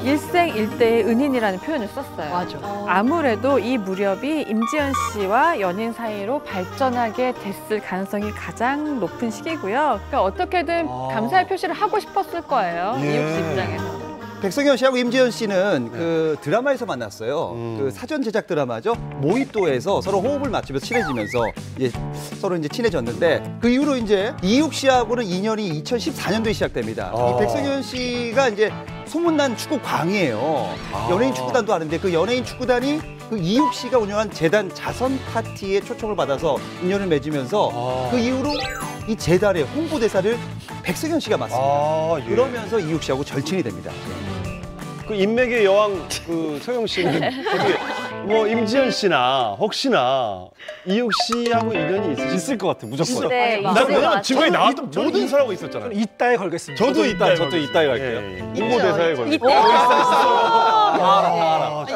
일생일대의 은인이라는 표현을 썼어요. 맞아. 아무래도 이 무렵이 임지연 씨와 연인 사이로 발전하게 됐을 가능성이 가장 높은 시기고요. 그러니까 어떻게든 감사의 표시를 하고 싶었을 거예요. 예. 이욱 씨 입장에서. 백성현 씨하고 임지연 씨는 그 드라마에서 만났어요. 그 사전 제작 드라마죠. 모히또에서 서로 호흡을 맞추면서 친해지면서 이제 서로 이제 친해졌는데 그 이후로 이제 이욱 씨하고는 인연이 2014년도에 시작됩니다. 이 백성현 씨가 이제 소문난 축구 광이에요. 연예인 축구단도 하는데 그 연예인 축구단이 그 이욱 씨가 운영한 재단 자선 파티에 초청을 받아서 인연을 맺으면서 그 이후로 이 재단의 홍보대사를 백성현 씨가 맡습니다. 예. 그러면서 이욱 씨하고 절친이 됩니다. 그 인맥의 여왕 그 소영 씨는 어떻게 뭐 임지연 씨나 혹시나 이욱 씨하고 인연이 있을 것 같아 무조건. 네, 나는 지금까지 나왔던 모든 사람하고 있었잖아요. 저는 이따에 걸겠습니다. 저도 이따에 갈게요. 홍보대사에 걸고.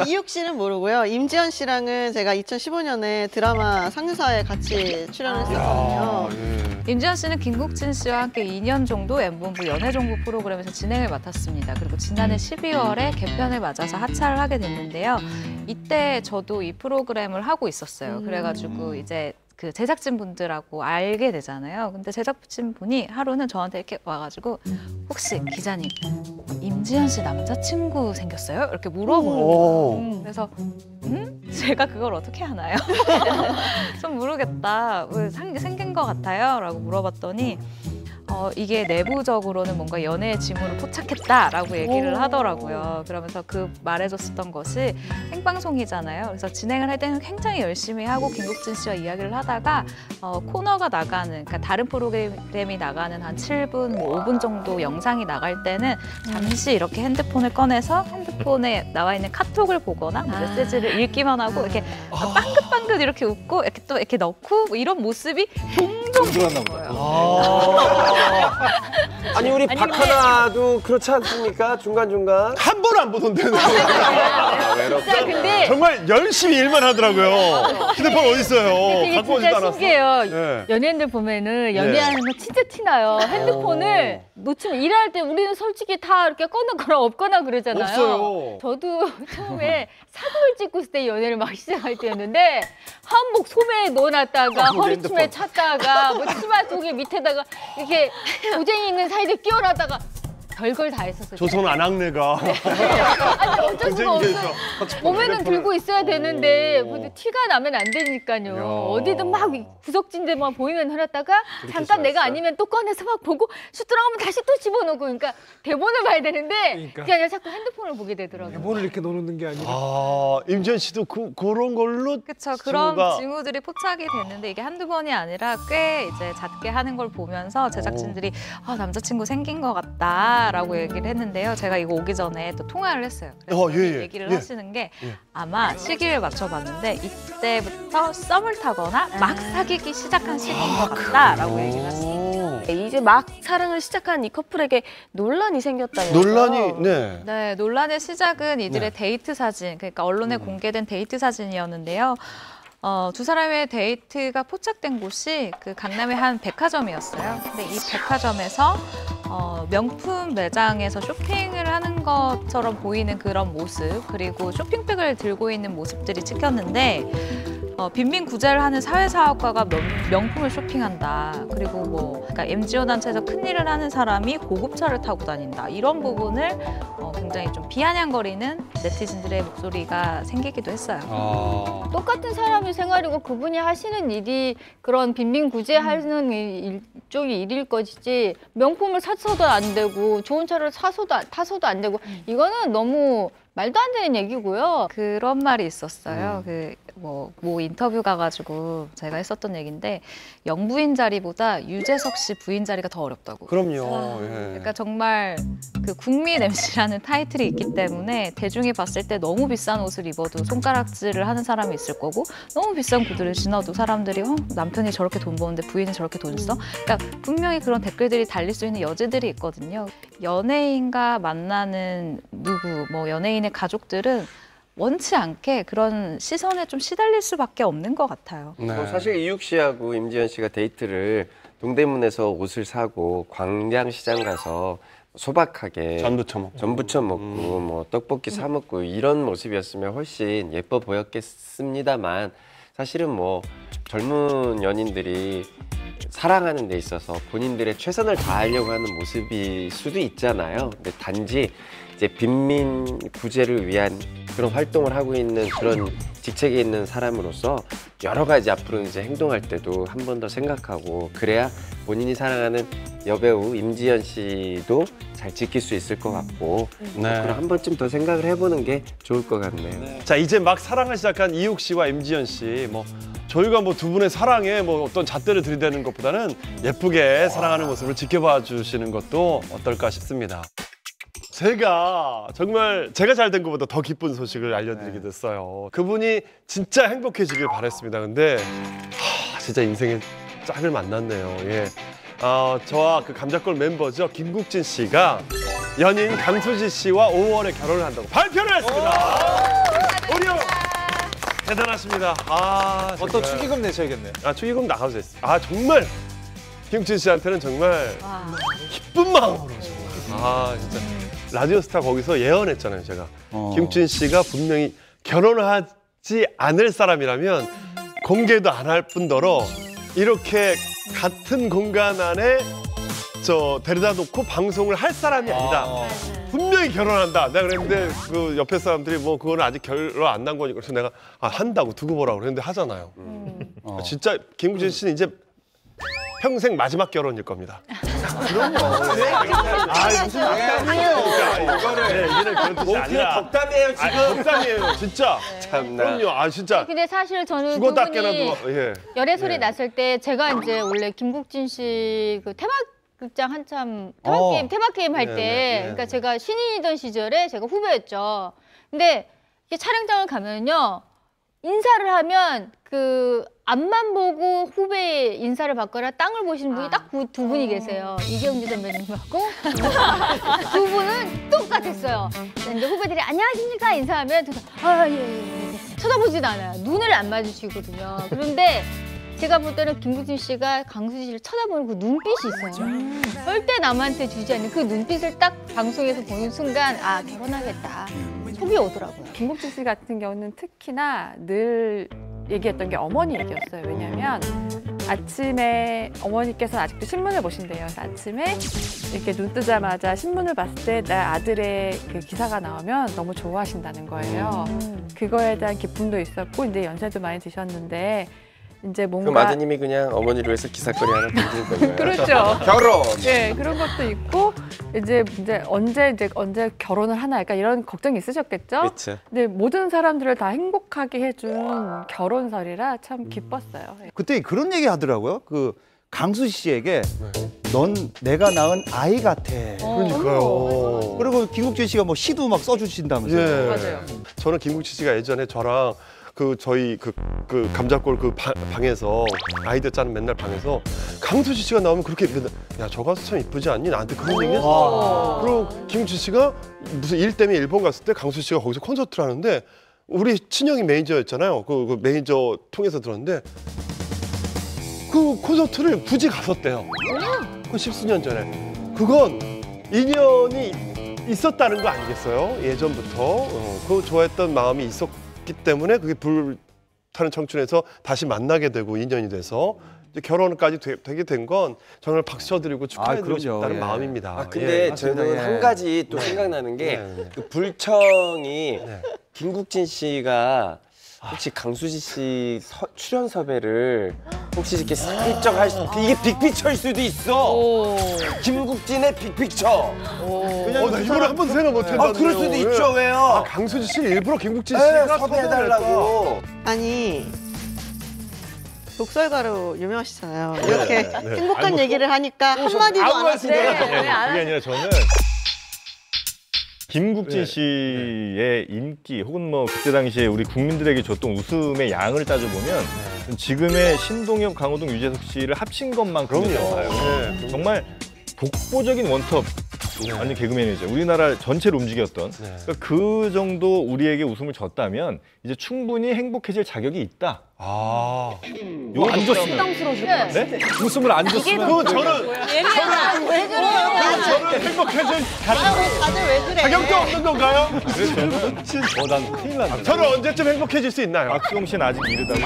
이욱 씨는 모르고요. 임지연 씨랑은 제가 2015년에 드라마 상류사에 같이 출연했었거든요. 임지연 씨는 김국진 씨와 함께 2년 정도 M본부 연애정보 프로그램에서 진행을 맡았습니다. 그리고 지난해 12월에 개편을 맞아서 하차를 하게 됐는데요. 이때 저도 이 프로그램을 하고 있었어요. 그래가지고 이제 그 제작진 분들하고 알게 되잖아요. 근데 제작진 분이 하루는 저한테 이렇게 와가지고 혹시 기자님 임지연 씨 남자친구 생겼어요? 이렇게 물어보는 거예요. 그래서 제가 그걸 어떻게 하나요? 좀 모르겠다. 왜 생긴 것 같아요? 라고 물어봤더니 이게 내부적으로는 뭔가 연애의 징후를 포착했다라고 얘기를 하더라고요. 그러면서 그 말해줬었던 것이 생방송이잖아요. 그래서 진행을 할 때는 굉장히 열심히 하고 김국진 씨와 이야기를 하다가 코너가 나가는, 그러니까 다른 프로그램이 나가는 한 7분, 뭐 5분 정도 영상이 나갈 때는 잠시 이렇게 핸드폰을 꺼내서 핸드폰에 나와 있는 카톡을 보거나 메시지를 읽기만 하고 이렇게 빵긋빵긋 이렇게 웃고 이렇게 또 이렇게 넣고 뭐 이런 모습이 종종 들어왔나 보다. 아니 우리 박하나도 그렇지 않습니까? 중간중간 한 번 안 보던데. 진짜 근데 정말 열심히 일만 하더라고요. 휴대폰 어디 있어요? 이게 갖고 오지도 진짜 않았어. 신기해요. 예. 연예인들 보면은 연애하는 거 진짜 티나요. 핸드폰을 놓치면 일할 때 우리는 솔직히 다 이렇게 꺼놓거나 없거나 그러잖아요. 없어요. 저도 처음에 사진을 찍고 있을 때 연애를 막 시작할 때였는데 한복 소매에 넣어놨다가 허리춤에 찼다가 뭐 치마 속에 밑에다가 이렇게 도쟁이 있는 사이에 끼워놨다가 별걸 다 했었어요. 조선 안악내가. 아니 어쩔 수가 없어요. 전쟁기에서. 몸에는 들고 있어야 되는데 티가 나면 안 되니까요. 야. 어디든 막 구석진데만 보이면 해놨다가 잠깐 내가 아니면 또 꺼내서 막 보고 슛 들어가면 다시 또 집어넣고 그러니까 대본을 봐야 되는데 그러니까. 그게 아니라 자꾸 핸드폰을 보게 되더라고요. 대본을 이렇게 놓는 게 아니라. 임지연 씨도 그런 걸로. 그렇죠. 그런 징후가- 징후들이 포착이 됐는데 이게 한두 번이 아니라 꽤 이제 잦게 하는 걸 보면서 제작진들이 남자친구 생긴 것 같다라고 얘기를 했는데요. 제가 이거 오기 전에 또 통화를 했어요. 그래서 얘기를 하시는 게 아마 시기를 맞춰봤는데 이때부터 썸을 타거나 막 사귀기 시작한 시기인 것 같다라고 얘기를 하시더라고요. 이제 막 사랑을 시작한 이 커플에게 논란이 생겼다면서요. 논란이 네. 네, 논란의 시작은 이들의 네. 데이트 사진, 그러니까 언론에 공개된 데이트 사진이었는데요. 두 사람의 데이트가 포착된 곳이 그 강남의 한 백화점이었어요. 근데 이 백화점에서 명품 매장에서 쇼핑을 하는 것처럼 보이는 그런 모습, 그리고 쇼핑백을 들고 있는 모습들이 찍혔는데 빈민 구제를 하는 사회사업가가 명품을 쇼핑한다. 그리고 뭐 그러니까 MGO 단체에서 큰 일을 하는 사람이 고급차를 타고 다닌다. 이런 부분을 굉장히 좀 비아냥거리는 네티즌들의 목소리가 생기기도 했어요. 똑같은 사람의 생활이고 그분이 하시는 일이 그런 빈민 구제하는 일종의 일일 것이지 명품을 사서도 안 되고 좋은 차를 타서도 안 되고 이거는 너무 말도 안 되는 얘기고요. 그런 말이 있었어요. 뭐 인터뷰 가가지고 제가 했었던 얘기인데 영부인 자리보다 유재석 씨 부인 자리가 더 어렵다고. 그럼요. 예. 그러니까 정말 그 국민 MC라는 타이틀이 있기 때문에 대중이 봤을 때 너무 비싼 옷을 입어도 손가락질을 하는 사람이 있을 거고 너무 비싼 구두를 신어도 사람들이 남편이 저렇게 돈 버는데 부인이 저렇게 돈 써? 그러니까 분명히 그런 댓글들이 달릴 수 있는 여지들이 있거든요. 연예인과 만나는 누구, 뭐 연예인의 가족들은 원치 않게 그런 시선에 좀 시달릴 수밖에 없는 것 같아요. 뭐 사실 이육 씨하고 임지연 씨가 데이트를 동대문에서 옷을 사고 광장시장 가서 소박하게 전 부쳐 먹고 뭐 떡볶이 사 먹고 이런 모습이었으면 훨씬 예뻐 보였겠습니다만 사실은 뭐 젊은 연인들이 사랑하는 데 있어서 본인들의 최선을 다하려고 하는 모습일 수도 있잖아요. 근데 단지 이제 빈민 구제를 위한 그런 활동을 하고 있는 그런 직책에 있는 사람으로서 여러 가지 앞으로 이제 행동할 때도 한 번 더 생각하고 그래야 본인이 사랑하는 여배우 임지연 씨도 잘 지킬 수 있을 것 같고 그럼 한 번쯤 더 생각을 해보는 게 좋을 것 같네요. 자, 이제 막 사랑을 시작한 이욱 씨와 임지연 씨, 뭐 저희가 뭐 두 분의 사랑에 뭐 어떤 잣대를 들이대는 것보다는 예쁘게 사랑하는 모습을 지켜봐 주시는 것도 어떨까 싶습니다. 제가 잘 된 것보다 더 기쁜 소식을 알려드리게 됐어요. 그분이 진짜 행복해지길 바랬습니다. 근데 진짜 인생의 짝을 만났네요. 예. 저와 그 감자골 멤버죠. 김국진 씨가 연인 강수지 씨와 5월에 결혼을 한다고 발표를 했습니다. 우리 대단하십니다. 어떤 축의금 내셔야겠네. 축의금 나가도 됐어요. 정말 김국진 씨한테는 정말 기쁜 마음으로 정말. 진짜 라디오스타 거기서 예언했잖아요. 제가 김국진 씨가 분명히 결혼을 하지 않을 사람이라면 공개도 안 할 뿐더러 이렇게 같은 공간 안에 데려다 놓고 방송을 할 사람이 아니다. 분명히 결혼한다. 내가 그랬는데 그 옆에 사람들이 뭐 그거는 아직 결혼 안 난 거니까 그래서 내가 한다고 두고 보라고 그랬는데 하잖아요. 진짜 김국진 씨는 이제 평생 마지막 결혼일 겁니다. 그럼요. 무슨 덕담이에요. 이거를 그런 뜻이 아니라. 덕담이에요 지금. 덕담이에요 진짜. 참나. 그럼요. 진짜. 근데 사실 저는 두 죽었다 분이 깨나도 열애설이 났을 때 제가 이제 원래 김국진 씨 그 테마극장 한참 테마 게임 할 때, 그러니까 제가 신인이던 시절에 제가 후배였죠. 근데 이게 촬영장을 가면요 인사를 하면 그 앞만 보고 후배 인사를 받거나 땅을 보시는 분이 딱 두 분이 계세요. 이경주 선배님하고 두 분은 똑같았어요. 이제 후배들이 안녕하십니까 인사하면 예. 쳐다보지도 않아요. 눈을 안 마주치거든요. 그런데 제가 볼 때는 김국진 씨가 강수지 씨를 쳐다보는 그 눈빛이 있어요. 절대 남한테 주지 않는 그 눈빛을 딱 방송에서 보는 순간 결혼하겠다. 속이 오더라고요. 김국진 씨 같은 경우는 특히나 늘 얘기했던 게 어머니 얘기였어요. 왜냐하면 아침에 어머니께서는 아직도 신문을 보신대요. 그래서 아침에 이렇게 눈 뜨자마자 신문을 봤을 때 내 아들의 그 기사가 나오면 너무 좋아하신다는 거예요. 그거에 대한 기쁨도 있었고 이제 연세도 많이 드셨는데 이제 뭔가 그럼 아드님이 그냥 어머니를 위해서 기사거리 하나 던지는 건가요? 그렇죠. 결혼. 네, 그런 것도 있고 이제 언제 결혼을 하나 약간 이런 걱정이 있으셨겠죠? 그렇죠. 근데 모든 사람들을 다 행복하게 해준 결혼설이라 참 기뻤어요. 그때 그런 얘기 하더라고요. 그 강수지 씨에게 넌 내가 낳은 아이 같아. 그러니까요. 그리고 김국진 씨가 뭐 시도 막 써주신다면서요. 예. 맞아요. 저는 김국진 씨가 예전에 저랑 저희 그 감자골 그 방에서 아이들 짜는 맨날 방에서 강수지 씨가 나오면 그렇게 맨날 야 저 가수 참 이쁘지 않니? 나한테 그런 얘기 했어. 그리고 김국진 씨가 무슨 일 때문에 일본 갔을 때 강수지 씨가 거기서 콘서트를 하는데 우리 친형이 매니저였잖아요. 그 매니저 통해서 들었는데 그 콘서트를 굳이 갔었대요. 그 십수년 전에. 그건 인연이 있었다는 거 아니겠어요? 예전부터 그 좋아했던 마음이 있었기 때문에 그게 타는 청춘에서 다시 만나게 되고 인연이 돼서 이제 결혼까지 되게 된 건 정말 박수 쳐드리고 축하해드리고 싶다는 마음입니다. 근데 저는 한 가지 또 생각나는 게 그 불청이 김국진 씨가 혹시 강수지 씨 출연 섭외를 혹시 이렇게 슬쩍 할 수, 이게 빅피처일 수도 있어. 김국진의 빅피처. 나 이거를 한 번도 생각 못했는데. 그럴 수도 있죠. 왜요? 강수지 씨를 일부러 김국진 씨가 섭외해달라고. 아니 독설가로 유명하시잖아요. 이렇게 행복한 얘기를 하니까 한마디도 안 하시네요. 그게 아니라 저는 김국진 씨의 인기 혹은 뭐 그때 당시에 우리 국민들에게 줬던 웃음의 양을 따져보면 지금의 신동엽, 강호동, 유재석 씨를 합친 것만큼이라고 봐요. 정말 독보적인 원톱 완전 개그맨이죠. 우리나라 전체를 움직였던. 그러니까 그 정도 우리에게 웃음을 줬다면 이제 충분히 행복해질 자격이 있다. 이거 안 줬으면 부담스러워질 것 같아. 네? 웃음을 안 줬으면 저는 왜 그래요? 저는 행복해질 다들 왜 그래? 자격도 없는 건가요? 그래서 저는 난 큰일 났네. 저는 언제쯤 행복해질 수 있나요? 박수홍 씨는 아직 이르다고.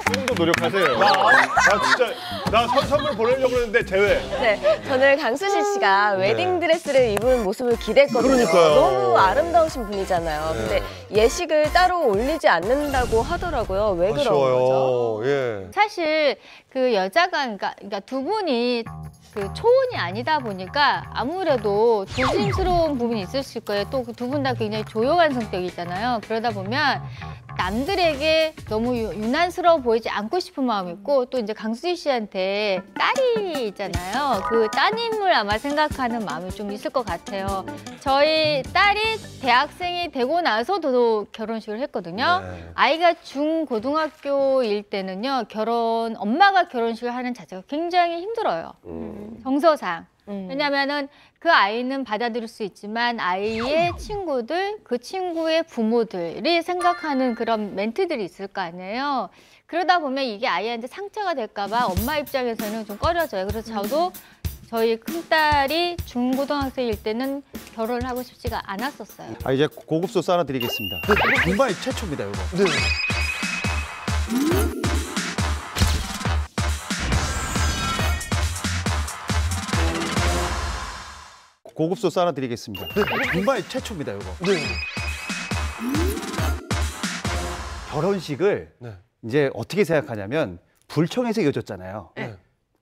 조금 더 노력하세요. 나 진짜 나 선물 보내려고 했는데 제외. 네, 저는 강수지 씨가 웨딩 드레스를 입은 모습을 기대했거든요. 그러니까요. 너무 아름다우신 분이잖아요. 근데 예식을 따로 올리지 않는다고 하더라고요. 왜 그런 거죠? 예. 사실 그 여자가 그러니까 두 분이 그 초혼이 아니다 보니까 아무래도 조심스러운 부분이 있을 거예요. 또 두 분 다 굉장히 조용한 성격이잖아요. 그러다 보면 남들에게 너무 유난스러워 보이지 않고 싶은 마음이 있고 또 이제 강수지 씨한테 딸이 있잖아요. 그 따님을 아마 생각하는 마음이 좀 있을 것 같아요. 저희 딸이 대학생이 되고 나서도 결혼식을 했거든요. 아이가 중고등학교일 때는요. 엄마가 결혼식을 하는 자체가 굉장히 힘들어요. 정서상. 왜냐면은 그 아이는 받아들일 수 있지만 아이의 친구들, 그 친구의 부모들이 생각하는 그런 멘트들이 있을 거 아니에요. 그러다 보면 이게 아이한테 상처가 될까 봐 엄마 입장에서는 좀 꺼려져요. 그래서 저도 저희 큰딸이 중고등학생일 때는 결혼을 하고 싶지가 않았었어요. 이제 고급 소스 하나 드리겠습니다. 정말 최초입니다, 이거. 네. 고급 소스 하나 드리겠습니다. 정말 최초입니다, 이거. 결혼식을 이제 어떻게 생각하냐면 불청에서 이어졌잖아요.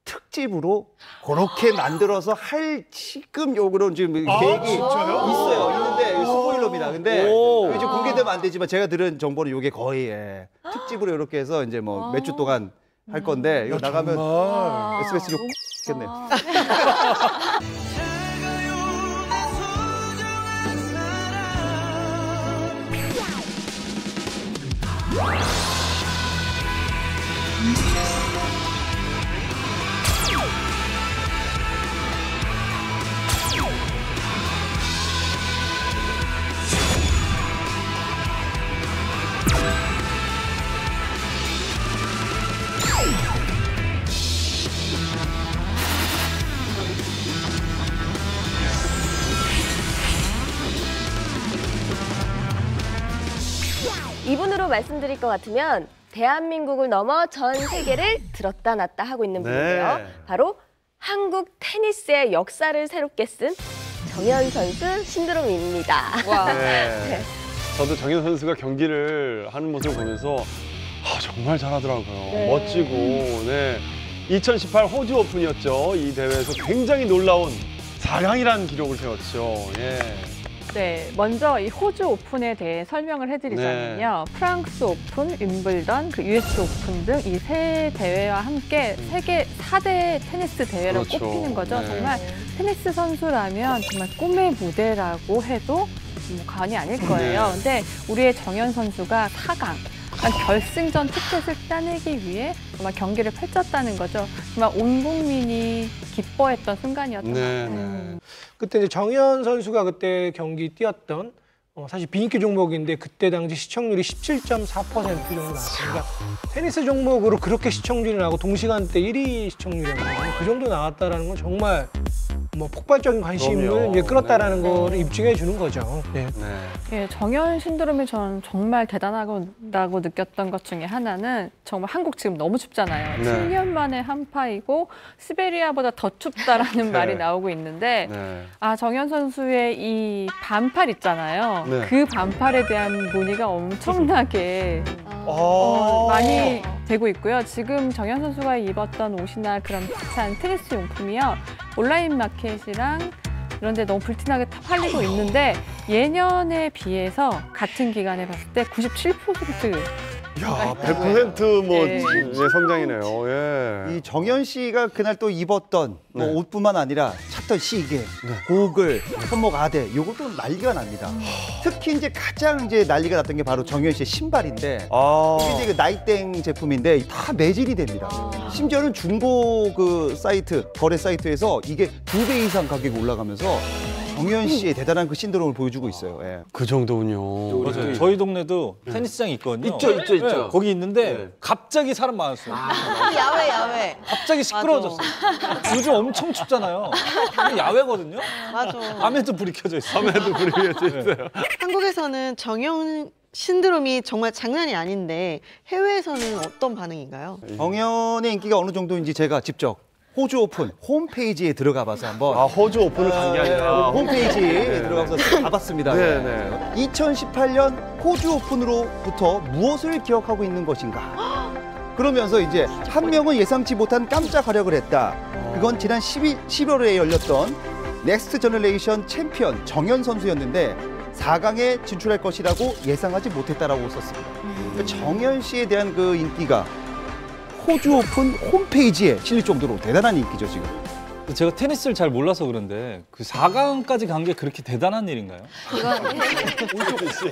특집으로 그렇게 만들어서 할 지금 요거는 지금 계획이 있어요. 있는데 스포일러입니다. 근데 이제 공개되면 안 되지만 제가 들은 정보는 이게 거의 특집으로 이렇게 해서 이제 뭐 몇 주 동안 할 건데 이거 나가면 SBS로 겠네요. 이분으로 말씀드릴 것 같으면 대한민국을 넘어 전 세계를 들었다 놨다 하고 있는 분인데요. 바로 한국 테니스의 역사를 새롭게 쓴 정현 선수 신드롬입니다. 네. 저도 정현 선수가 경기를 하는 모습을 보면서 정말 잘하더라고요. 멋지고. 2018 호주 오픈이었죠. 이 대회에서 굉장히 놀라운 4강이라는 기록을 세웠죠. 네, 먼저 이 호주 오픈에 대해 설명을 해드리자면요. 프랑스 오픈, 윈블던, US 오픈 등 이 세 대회와 함께 세계 4대 테니스 대회로 꼽히는 거죠. 정말 테니스 선수라면 정말 꿈의 무대라고 해도 뭐 과언이 아닐 거예요. 근데 우리의 정현 선수가 4강, 결승전 티켓을 따내기 위해 정말 경기를 펼쳤다는 거죠. 정말 온 국민이 기뻐했던 순간이었던 것 같아요. 그때 이제 정현 선수가 그때 경기 뛰었던 사실 비인기 종목인데 그때 당시 시청률이 17.4% 정도 나왔어요. 그러니까 테니스 종목으로 그렇게 시청률이 나고 동시간대 1위 시청률이었거든요. 그 정도 나왔다는 건 정말 뭐 폭발적인 관심을 그럼요. 이제 끌었다라는 네. 거를 입증해 주는 거죠. 네. 예, 정연 신드롬이 저는 정말 대단하다고 느꼈던 것 중에 하나는 정말 한국 지금 너무 춥잖아요. 네. 7년 만에 한파이고 시베리아보다 더 춥다라는 네. 말이 나오고 있는데 네. 아, 정연 선수의 이 반팔 있잖아요. 네. 그 반팔에 대한 문의가 엄청나게 많이 되고 있고요. 지금 정연 선수가 입었던 옷이나 그런 비슷한 테니스 용품이요. 온라인 마켓이랑 이런 데 너무 불티나게 팔리고 있는데 예년에 비해서 같은 기간에 봤을 때 97% 야, 100% 뭐 네. 예, 성장이네요. 예. 이 정연 씨가 그날 또 입었던 뭐 네. 옷뿐만 아니라 찼던 시계, 고글, 손목 아대 이것도 난리가 납니다. 특히 이제 가장 이제 난리가 났던 게 바로 정연 씨의 신발인데 이게 이제 그 나이땡 제품인데 다 매질이 됩니다. 심지어는 중고 그 사이트, 거래 사이트에서 이게 2배 이상 가격이 올라가면서 정연 씨의 대단한 그 신드롬을 보여주고 있어요. 예. 그 정도군요. 맞아요. 저희 동네도 테니스장이 있거든요. 있죠. 거기 있는데 갑자기 사람 많았어요. 야외. 갑자기 시끄러워졌어요. 요즘 엄청 춥잖아요. 이게 야외거든요. 맞아. 밤에도 불이 켜져 있어요. 밤에도 불이 켜져 있어요. 한국에서는 정연 신드롬이 정말 장난이 아닌데 해외에서는 어떤 반응인가요? 정연의 인기가 어느 정도인지 제가 직접 호주 오픈 홈페이지에 들어가 봐서 한번 호주 오픈을 간 게 아니라 홈페이지에 들어가서 가봤습니다. 네. 2018년 호주 오픈으로부터 무엇을 기억하고 있는 것인가? 그러면서 이제 한 명은 예상치 못한 깜짝 활약을 했다. 그건 지난 11월에 열렸던 넥스트 제너레이션 챔피언 정연 선수였는데 4강에 진출할 것이라고 예상하지 못했다라고 썼습니다. 그러니까 정연 씨에 대한 그 인기가 호주 오픈 홈페이지에 실릴 정도로 대단한 인기죠, 지금. 제가 테니스를 잘 몰라서 그런데 그 4강까지 간 게 그렇게 대단한 일인가요?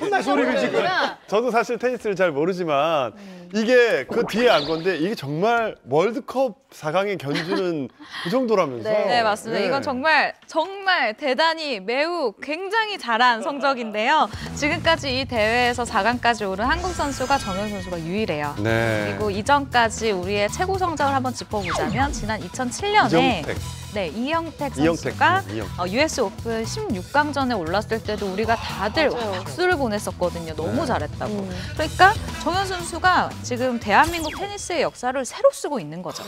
혼날 소리를 지금. 저도 사실 테니스를 잘 모르지만 이게 그 뒤에 안 건데 이게 정말 월드컵 4강에 견주는 그 정도라면서. 네, 맞습니다. 네. 이건 정말 대단히 매우 굉장히 잘한 성적인데요. 지금까지 이 대회에서 4강까지 오른 한국 선수가 정연 선수가 유일해요. 네. 그리고 이전까지 우리의 최고 성적을 한번 짚어보자면 지난 2007년에 이영택 선수가 US 오픈 16강전에 올랐을 때도 우리가 다들 박수를 보냈었거든요. 너무 잘했다고. 그러니까 정연 선수가 지금 대한민국 테니스의 역사를 새로 쓰고 있는 거죠.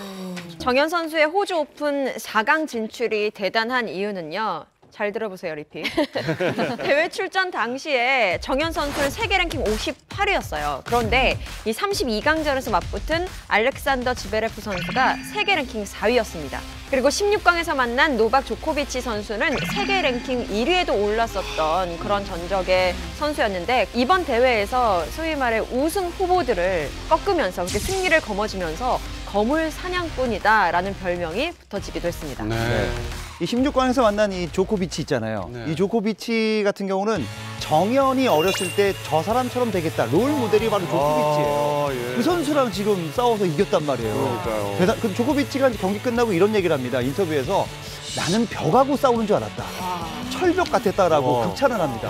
정연 선수의 호주 오픈 4강 진출이 대단한 이유는요. 잘 들어보세요, 리피. 대회 출전 당시에 정연 선수는 세계 랭킹 58위였어요. 그런데 이 32강전에서 맞붙은 알렉산더 지베레프 선수가 세계 랭킹 4위였습니다. 그리고 16강에서 만난 노박 조코비치 선수는 세계 랭킹 1위에도 올랐었던 그런 전적의 선수였는데 이번 대회에서 소위 말해 우승 후보들을 꺾으면서 그렇게 승리를 거머쥐면서 거물 사냥꾼이다라는 별명이 붙어지기도 했습니다. 이 16강에서 만난 이 조코비치 있잖아요. 이 조코비치 같은 경우는 정연이 어렸을 때 저 사람처럼 되겠다. 롤 모델이 바로 조코비치예요. 그 선수랑 지금 싸워서 이겼단 말이에요. 그러니까요. 그 조코비치가 경기 끝나고 이런 얘기를 합니다. 인터뷰에서 나는 벽하고 싸우는 줄 알았다. 철벽 같았다라고 극찬을 합니다.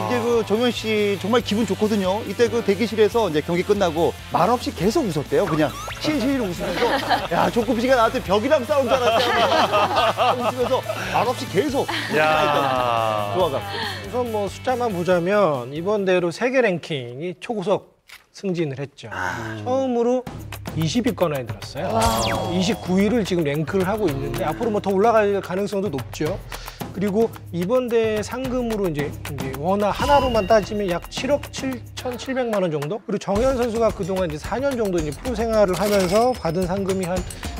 이제 그 정연 씨 정말 기분 좋거든요. 이때 그 대기실에서 이제 경기 끝나고 말없이 계속 웃었대요. 그냥 실실 웃으면서 야 조코비치가 나한테 벽이랑 싸운 줄 알았대. 웃으면서 말없이 계속 좋아가. 우선 뭐 숫자만 보자면 이번 대회로 세계 랭킹이 초고속 승진을 했죠. 처음으로 20위권에 들었어요. 29위를 지금 랭크를 하고 있는데 앞으로 뭐 더 올라갈 가능성도 높죠. 그리고 이번 대회 상금으로 이제 원화 하나로만 따지면 약 7억 7,700만 원 정도. 그리고 정연 선수가 그동안 이제 4년 정도 이제 프로 생활을 하면서 받은 상금이 한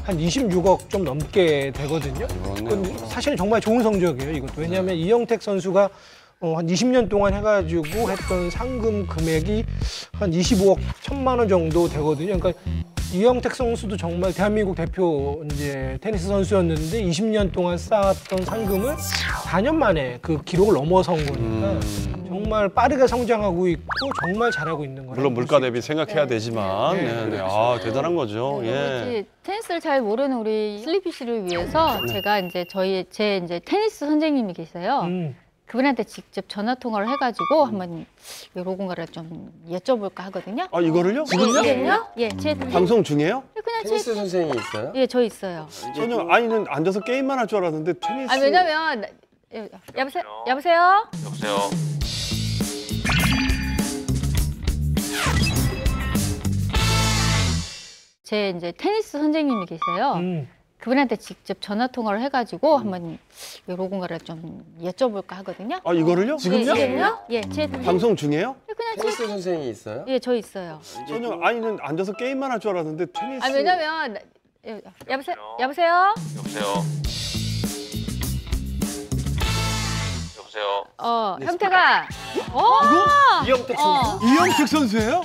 26억 좀 넘게 되거든요. 사실 정말 좋은 성적이에요, 이것도. 왜냐하면 이영택 선수가 한 20년 동안 해가지고 했던 상금 금액이 한 25억 1,000만 원 정도 되거든요. 그러니까 이영택 선수도 정말 대한민국 대표 이제 테니스 선수였는데 20년 동안 쌓았던 상금을 4년 만에 그 기록을 넘어선 거니까 정말 빠르게 성장하고 있고 정말 잘하고 있는 거예요. 물론 물가 대비 생각해야 되지만 아, 대단한 거죠. 예. 테니스를 잘 모르는 우리 슬리피 씨를 위해서 제가 이제 제 테니스 선생님이 계세요. 그분한테 직접 전화 통화를 해가지고 한번 요런 거를 좀 여쭤볼까 하거든요. 아, 이거를요? 지금요? 예, 제 방송 중에요? 그냥 테니스 선생님이 있어요? 예, 저 있어요. 전혀 아이는 앉아서 게임만 할 줄 알았는데 테니스. 아, 왜냐면 여보세요? 여보세요? 여보세요. 제 이제 테니스 선생님이 계세요. 그분한테 직접 전화 통화를 해가지고 한번 요런 거를 좀 여쭤볼까 하거든요. 아, 이거를요? 지금요? 예, 제 방송 중에요? 그냥 테니스 선생님이 있어요? 예, 저 있어요. 전혀 아이는 앉아서 게임만 할 줄 알았는데 테니스. 아, 왜냐면 여보세요? 여보세요? 여보세요. 여보세요. 형태가 이영택 선수? 이영택 선수예요?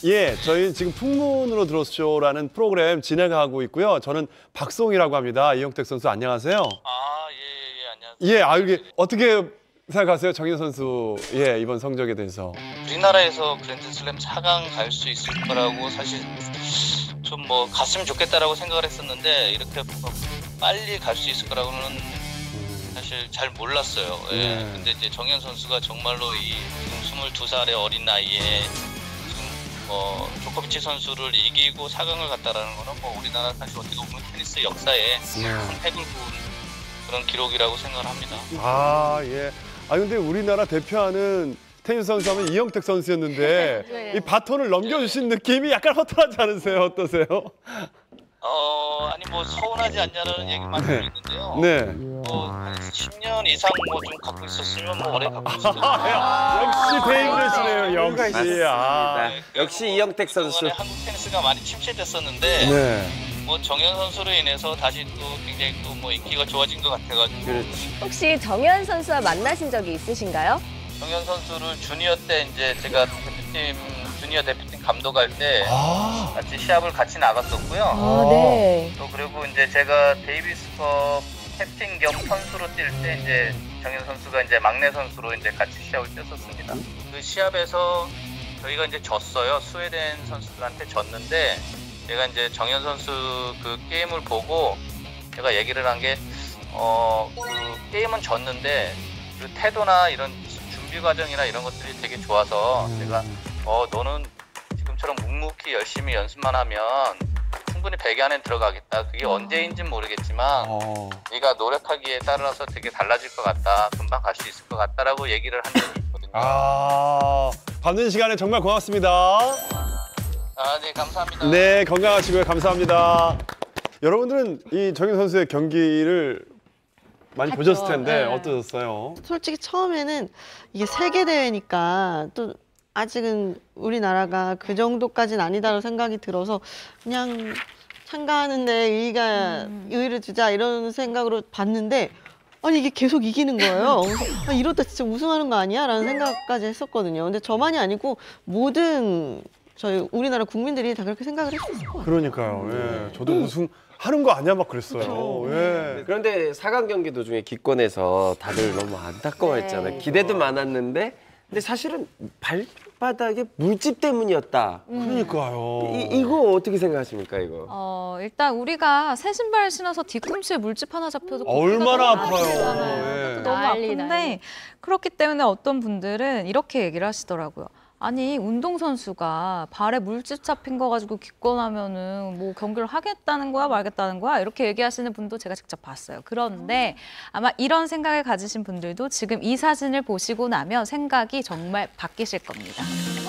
예, 저희는 지금 풍문으로 들었쇼라는 프로그램 진행하고 있고요. 저는 박송이라고 합니다. 이영택 선수 안녕하세요. 안녕하세요. 예, 아 이게 어떻게 생각하세요, 정현 선수? 예, 이번 성적에 대해서. 우리나라에서 그랜드슬램 4강 갈 수 있을 거라고 사실 좀 뭐 갔으면 좋겠다라고 생각을 했었는데 이렇게 빨리 갈 수 있을 거라고는 사실 잘 몰랐어요. 예. 근데 이제 정현 선수가 정말로 이 지금 22살의 어린 나이에 조코비치 선수를 이기고 4강을 갔다라는 거는 뭐 우리나라 사실 어떻게 보면 테니스 역사에 큰 획을 그은 그런 기록이라고 생각을 합니다. 아, 예. 아 근데 우리나라 대표하는 테니스 선수 하면 이영택 선수였는데 네. 이 바톤을 넘겨주신 느낌이 약간 허탈하지 않으세요? 어떠세요? 아니 뭐 서운하지 않냐는 얘기만 듣고 있는데요. 네. 한 10년 이상 뭐 좀 갖고 있었으면 뭐 오래 갖고 있었을 역시 대인배시네요. 역시. 아. 역시 이영택 선수. 그동안에 한국 테니스가 많이 침체됐었는데 네. 뭐 정현 선수로 인해서 다시 또 굉장히 또 뭐 인기가 좋아진 것 같아가지고. 그렇지. 혹시 정현 선수와 만나신 적이 있으신가요? 정현 선수를 주니어 때 이제 제가 대표팀 주니어 대표팀 감독할 때 같이 시합을 같이 나갔었고요. 아, 네. 또 그리고 이제 제가 데이비스컵 캡틴 겸 선수로 뛸 때 이제 정현 선수가 이제 막내 선수로 이제 같이 시합을 뛰었었습니다. 그 시합에서 저희가 이제 졌어요. 스웨덴 선수들한테 졌는데 제가 이제 정현 선수 그 게임을 보고 제가 얘기를 한 게 그 게임은 졌는데 그 태도나 이런 준비 과정이나 이런 것들이 되게 좋아서 제가 너는 지금처럼 묵묵히 열심히 연습만 하면 충분히 100위 안에 들어가겠다. 그게 언제인지는 모르겠지만 네가 노력하기에 따라서 되게 달라질 것 같다. 금방 갈 수 있을 것 같다라고 얘기를 한 적이 있거든요. 아, 밤늦은 시간에 정말 고맙습니다. 네, 감사합니다. 네, 건강하시고요. 감사합니다. 여러분들은 이 정현 선수의 경기를 많이 봤죠. 보셨을 텐데 네. 어떠셨어요? 솔직히 처음에는 이게 세계 대회니까 또 아직은 우리나라가 그 정도까지는 아니다라고 생각이 들어서 그냥 참가하는데 의의를 두자 이런 생각으로 봤는데 아니 이게 계속 이기는 거예요. 그래서 이러다 진짜 우승하는 거 아니야? 라는 생각까지 했었거든요. 근데 저만이 아니고 모든 저희 우리나라 국민들이 다 그렇게 생각을 했었을 것 같아요. 그러니까요. 예, 저도 우승하는 거 아니야 막 그랬어요. 예. 그런데 4강 경기 도중에 기권해서 다들 너무 안타까워했잖아요. 네. 기대도 많았는데 근데 사실은 발바닥에 물집 때문이었다. 그러니까요. 이거 어떻게 생각하십니까 이거? 일단 우리가 새 신발 신어서 뒤꿈치에 물집 하나 잡혀도 얼마나 너무 아파요. 예. 너무 난리, 아픈데 난리. 그렇기 때문에 어떤 분들은 이렇게 얘기를 하시더라고요. 아니 운동선수가 발에 물집 잡힌 거 가지고 기권하면은 뭐 경기를 하겠다는 거야 말겠다는 거야 이렇게 얘기하시는 분도 제가 직접 봤어요. 그런데 아마 이런 생각을 가지신 분들도 지금 이 사진을 보시고 나면 생각이 정말 바뀌실 겁니다.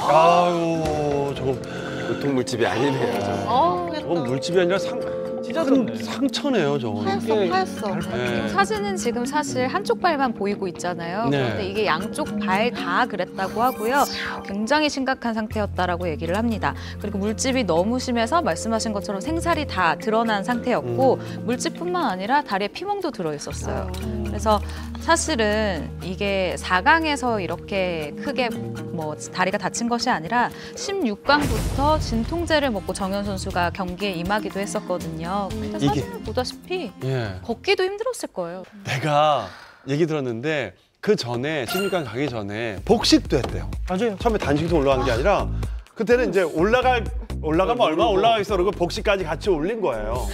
아유, 저거 보통 물집이 아니네요. 저건 물집이 아니라 큰 상처네요, 저거. 하였어. 네. 사진은 지금 사실 한쪽 발만 보이고 있잖아요. 네. 그런데 이게 양쪽 발 다 그랬다고 하고요. 굉장히 심각한 상태였다라고 얘기를 합니다. 그리고 물집이 너무 심해서 말씀하신 것처럼 생살이 다 드러난 상태였고 물집뿐만 아니라 다리에 피멍도 들어있었어요. 그래서 사실은 이게 4강에서 이렇게 크게 뭐 다리가 다친 것이 아니라 16강부터 진통제를 먹고 정현 선수가 경기에 임하기도 했었거든요. 근데 이게- 사진을 보다시피 예. 걷기도 힘들었을 거예요. 내가 얘기 들었는데 그 전에 16강 가기 전에 복식도 했대요. 맞아요. 처음에 단식도 올라간 게 아니라 그때는 이제 올라갈 올라가면 얼마 올라가 있어. 그리고 복식까지 같이 올린 거예요.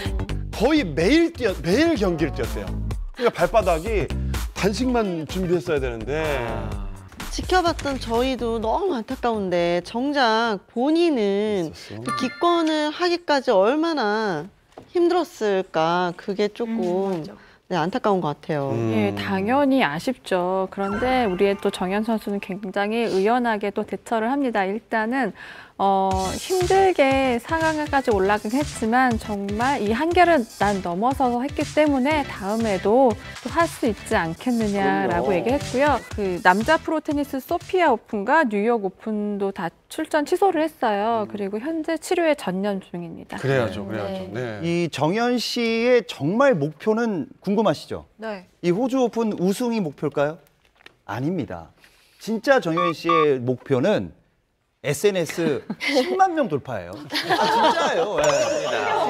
거의 매일 경기를 뛰었대요. 그러니까 발바닥이 단식만 준비했어야 되는데. 지켜봤던 저희도 너무 안타까운데 정작 본인은 그 기권을 하기까지 얼마나 힘들었을까 그게 조금 네, 안타까운 것 같아요. 예, 당연히 아쉽죠. 그런데 우리의 또 정현 선수는 굉장히 의연하게 또 대처를 합니다. 일단은 힘들게 4강까지 올라가긴 했지만 정말 이 한계를 난 넘어서서 했기 때문에 다음에도 또 할 수 있지 않겠느냐라고 얘기했고요. 그 남자 프로 테니스 소피아 오픈과 뉴욕 오픈도 다 출전 취소를 했어요. 그리고 현재 치료에 전념 중입니다. 그래야죠. 네. 이 정현 씨의 정말 목표는 궁금하시죠? 네. 이 호주 오픈 우승이 목표일까요? 아닙니다. 진짜 정현 씨의 목표는 SNS 10만 명 돌파예요. 진짜예요.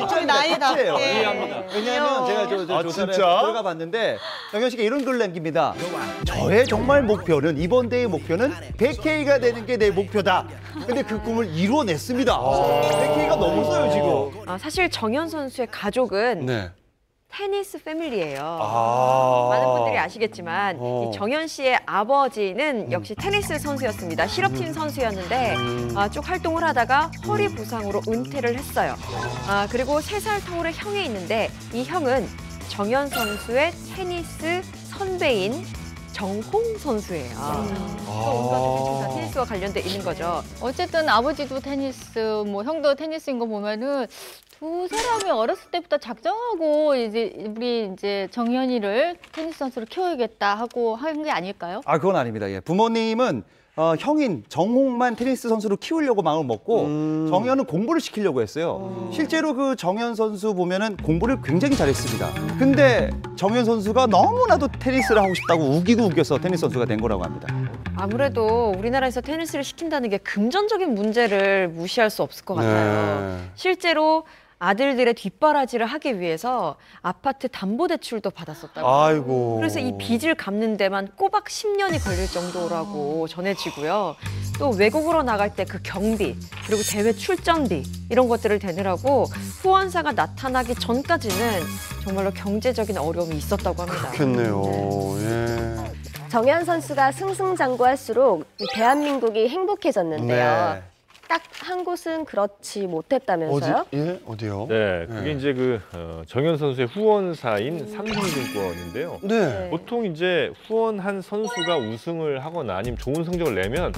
진짜 나이답게. 이해합니다. 왜냐하면 제가 저 조사를 진짜? 들어가 봤는데 정현 씨가 이런 글을 남깁니다. 저의 정말 목표는 이번 대회 목표는 100K가 되는 게 내 목표다. 근데 그 꿈을 이루어냈습니다. 100K가 넘었어요 지금. 사실 정현 선수의 가족은 네. 테니스 패밀리예요. 많은 분들이 아시겠지만 이 정현 씨의 아버지는 역시 테니스 선수였습니다. 실업팀 선수였는데 쭉 활동을 하다가 허리 부상으로 은퇴를 했어요. 그리고 3살 터울의 형이 있는데 이 형은 정현 선수의 테니스 선배인 정홍 선수예요. 온 가족이 다 테니스와 관련돼 있는 거죠. 어쨌든 아버지도 테니스, 뭐 형도 테니스인 거 보면은 두 사람이 어렸을 때부터 작정하고 이제 정현이를 테니스 선수로 키워야겠다 하고 한 게 아닐까요? 아 그건 아닙니다. 예. 부모님은 형인 정홍만 테니스 선수로 키우려고 마음을 먹고 정현은 공부를 시키려고 했어요. 실제로 그 정현 선수 보면은 공부를 굉장히 잘했습니다. 근데 정현 선수가 너무나도 테니스를 하고 싶다고 우겨서 테니스 선수가 된 거라고 합니다. 아무래도 우리나라에서 테니스를 시킨다는 게 금전적인 문제를 무시할 수 없을 것 같아요. 실제로 아들들의 뒷바라지를 하기 위해서 아파트 담보대출도 받았었다고. 아이고. 그래서 이 빚을 갚는 데만 꼬박 10년이 걸릴 정도라고 전해지고요. 또 외국으로 나갈 때 그 경비, 그리고 대회 출전비 이런 것들을 대느라고 후원사가 나타나기 전까지는 정말로 경제적인 어려움이 있었다고 합니다. 그렇겠네요. 예. 정현 선수가 승승장구할수록 대한민국이 행복해졌는데요. 네. 딱 한 곳은 그렇지 못했다면서요? 어디요? 네, 그게 이제 정현 선수의 후원사인 삼성증권인데요. 네. 보통 이제 후원한 선수가 우승을 하거나 아니면 좋은 성적을 내면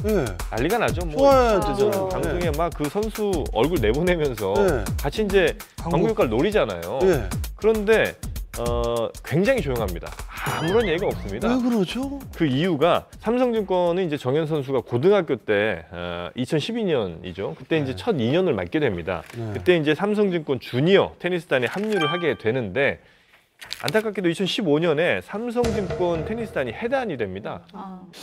난리가 나죠. 좋아야 되잖아요. 방송에 막 그 선수 얼굴 내보내면서 같이 이제 광고 효과를 노리잖아요. 그런데 굉장히 조용합니다. 아무런 얘기가 없습니다. 왜 그러죠? 그 이유가 삼성증권은 이제 정현 선수가 고등학교 때 2012년이죠. 그때 이제 첫 2년을 맡게 됩니다. 그때 이제 삼성증권 주니어 테니스단에 합류를 하게 되는데 안타깝게도 2015년에 삼성증권 테니스단이 해단이 됩니다.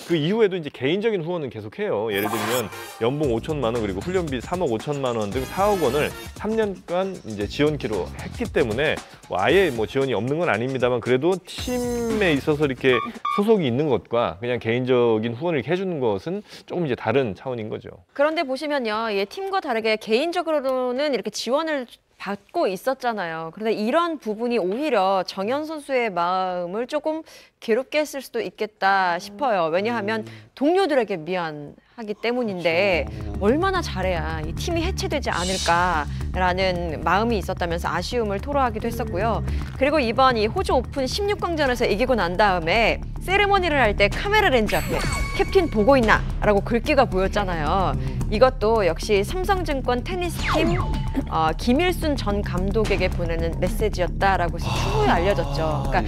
그 이후에도 이제 개인적인 후원은 계속해요. 예를 들면 연봉 5천만 원 그리고 훈련비 3억 5천만 원 등 4억 원을 3년간 이제 지원키로 했기 때문에 아예 지원이 없는 건 아닙니다만 그래도 팀에 있어서 이렇게 소속이 있는 것과 그냥 개인적인 후원을 이렇게 해주는 것은 조금 이제 다른 차원인 거죠. 그런데 보시면요, 팀과 다르게 개인적으로는 이렇게 지원을 받고 있었잖아요. 그런데 이런 부분이 오히려 정현 선수의 마음을 조금 괴롭게 했을 수도 있겠다 싶어요. 왜냐하면 동료들에게 미안하기 때문인데 얼마나 잘해야 이 팀이 해체되지 않을까라는 마음이 있었다면서 아쉬움을 토로하기도 했었고요. 그리고 이번 이 호주 오픈 16강전에서 이기고 난 다음에 세레머니를 할 때 카메라 렌즈 앞에 캡틴 보고 있나? 라고 글귀가 보였잖아요. 이것도 역시 삼성증권 테니스팀 김일순 전 감독에게 보내는 메시지였다라고 충분히 알려졌죠. 그러니까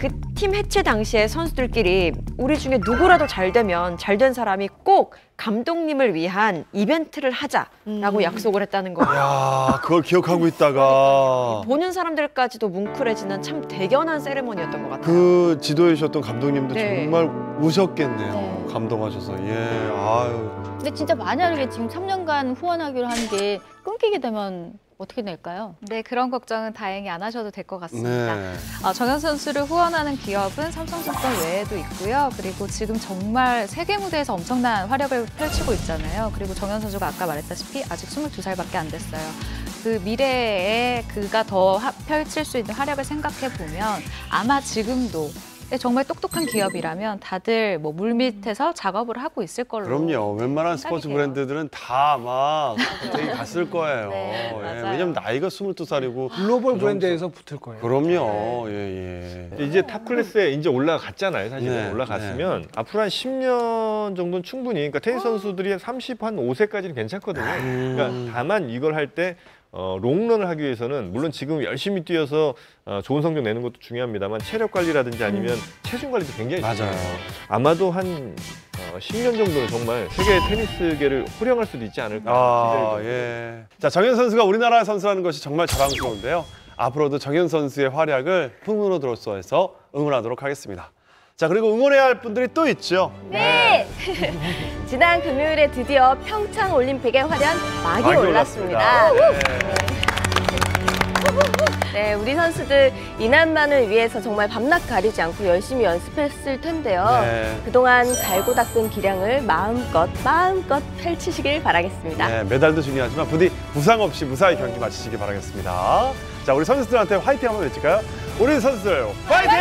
그 팀 해체 당시에 선수들끼리 우리 중에 누구라도 잘 되면 잘된 사람이 꼭 감독님을 위한 이벤트를 하자라고 약속을 했다는 거예요. 야, 그걸 기억하고 있다가 보는 사람들까지도 뭉클해지는 참 대견한 세레머니였던 것 같아요. 그 지도해 주셨던 감독님도 네. 정말 우셨겠네요. 감동하셔서. 아유. 근데 진짜 만약에 지금 3년간 후원하기로 한 게 끊기게 되면 어떻게 낼까요? 네, 그런 걱정은 다행히 안 하셔도 될 것 같습니다. 네. 정현 선수를 후원하는 기업은 삼성증권 외에도 있고요. 그리고 지금 정말 세계 무대에서 엄청난 활약을 펼치고 있잖아요. 그리고 정현 선수가 아까 말했다시피 아직 22살밖에 안 됐어요. 그 미래에 그가 더 펼칠 수 있는 활약을 생각해 보면 아마 지금도 정말 똑똑한 기업이라면 다들 뭐 물밑에서 작업을 하고 있을 걸로. 그럼요. 웬만한 스포츠 돼요. 브랜드들은 다 아마 되게 갔을 거예요. 네, 예, 맞아요. 왜냐면 나이가 22살이고. 글로벌 브랜드에서 붙을 거예요. 그럼요. 예, 예. 이제 탑 클래스에 이제 올라갔잖아요. 사실은 네, 올라갔으면 앞으로 한 10년 정도는 충분히. 그러니까 테니스 선수들이 35세까지는 괜찮거든요. 그러니까 다만 이걸 할 때 롱런을 하기 위해서는 물론 지금 열심히 뛰어서 좋은 성적 내는 것도 중요합니다만 체력 관리라든지 아니면 체중 관리도 굉장히 중요해요. 아마도 한 10년 정도는 정말 세계 테니스계를 호령할 수도 있지 않을까. 예. 자, 정현 선수가 우리나라 선수라는 것이 정말 자랑스러운데요. 앞으로도 정현 선수의 활약을 풍문으로서 응원하도록 하겠습니다. 자, 그리고 응원해야 할 분들이 또 있죠. 네. 지난 금요일에 드디어 평창 올림픽의 화려한 막이 올랐습니다. 네, 우리 선수들 이날만을 위해서 정말 밤낮 가리지 않고 열심히 연습했을 텐데요. 네. 그동안 갈고 닦은 기량을 마음껏 펼치시길 바라겠습니다. 네, 메달도 중요하지만 부디 부상 없이 무사히 경기 마치시길 바라겠습니다. 자, 우리 선수들한테 화이팅 한번 외칠까요? 우리 선수들 화이팅!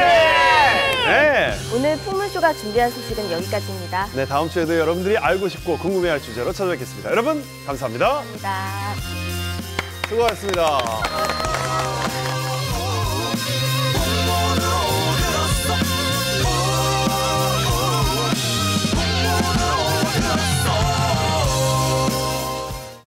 네. 오늘 풍문쇼가 준비한 소식은 여기까지입니다. 네, 다음 주에도 여러분들이 알고 싶고 궁금해할 주제로 찾아뵙겠습니다. 여러분, 감사합니다. 감사합니다. 수고하셨습니다.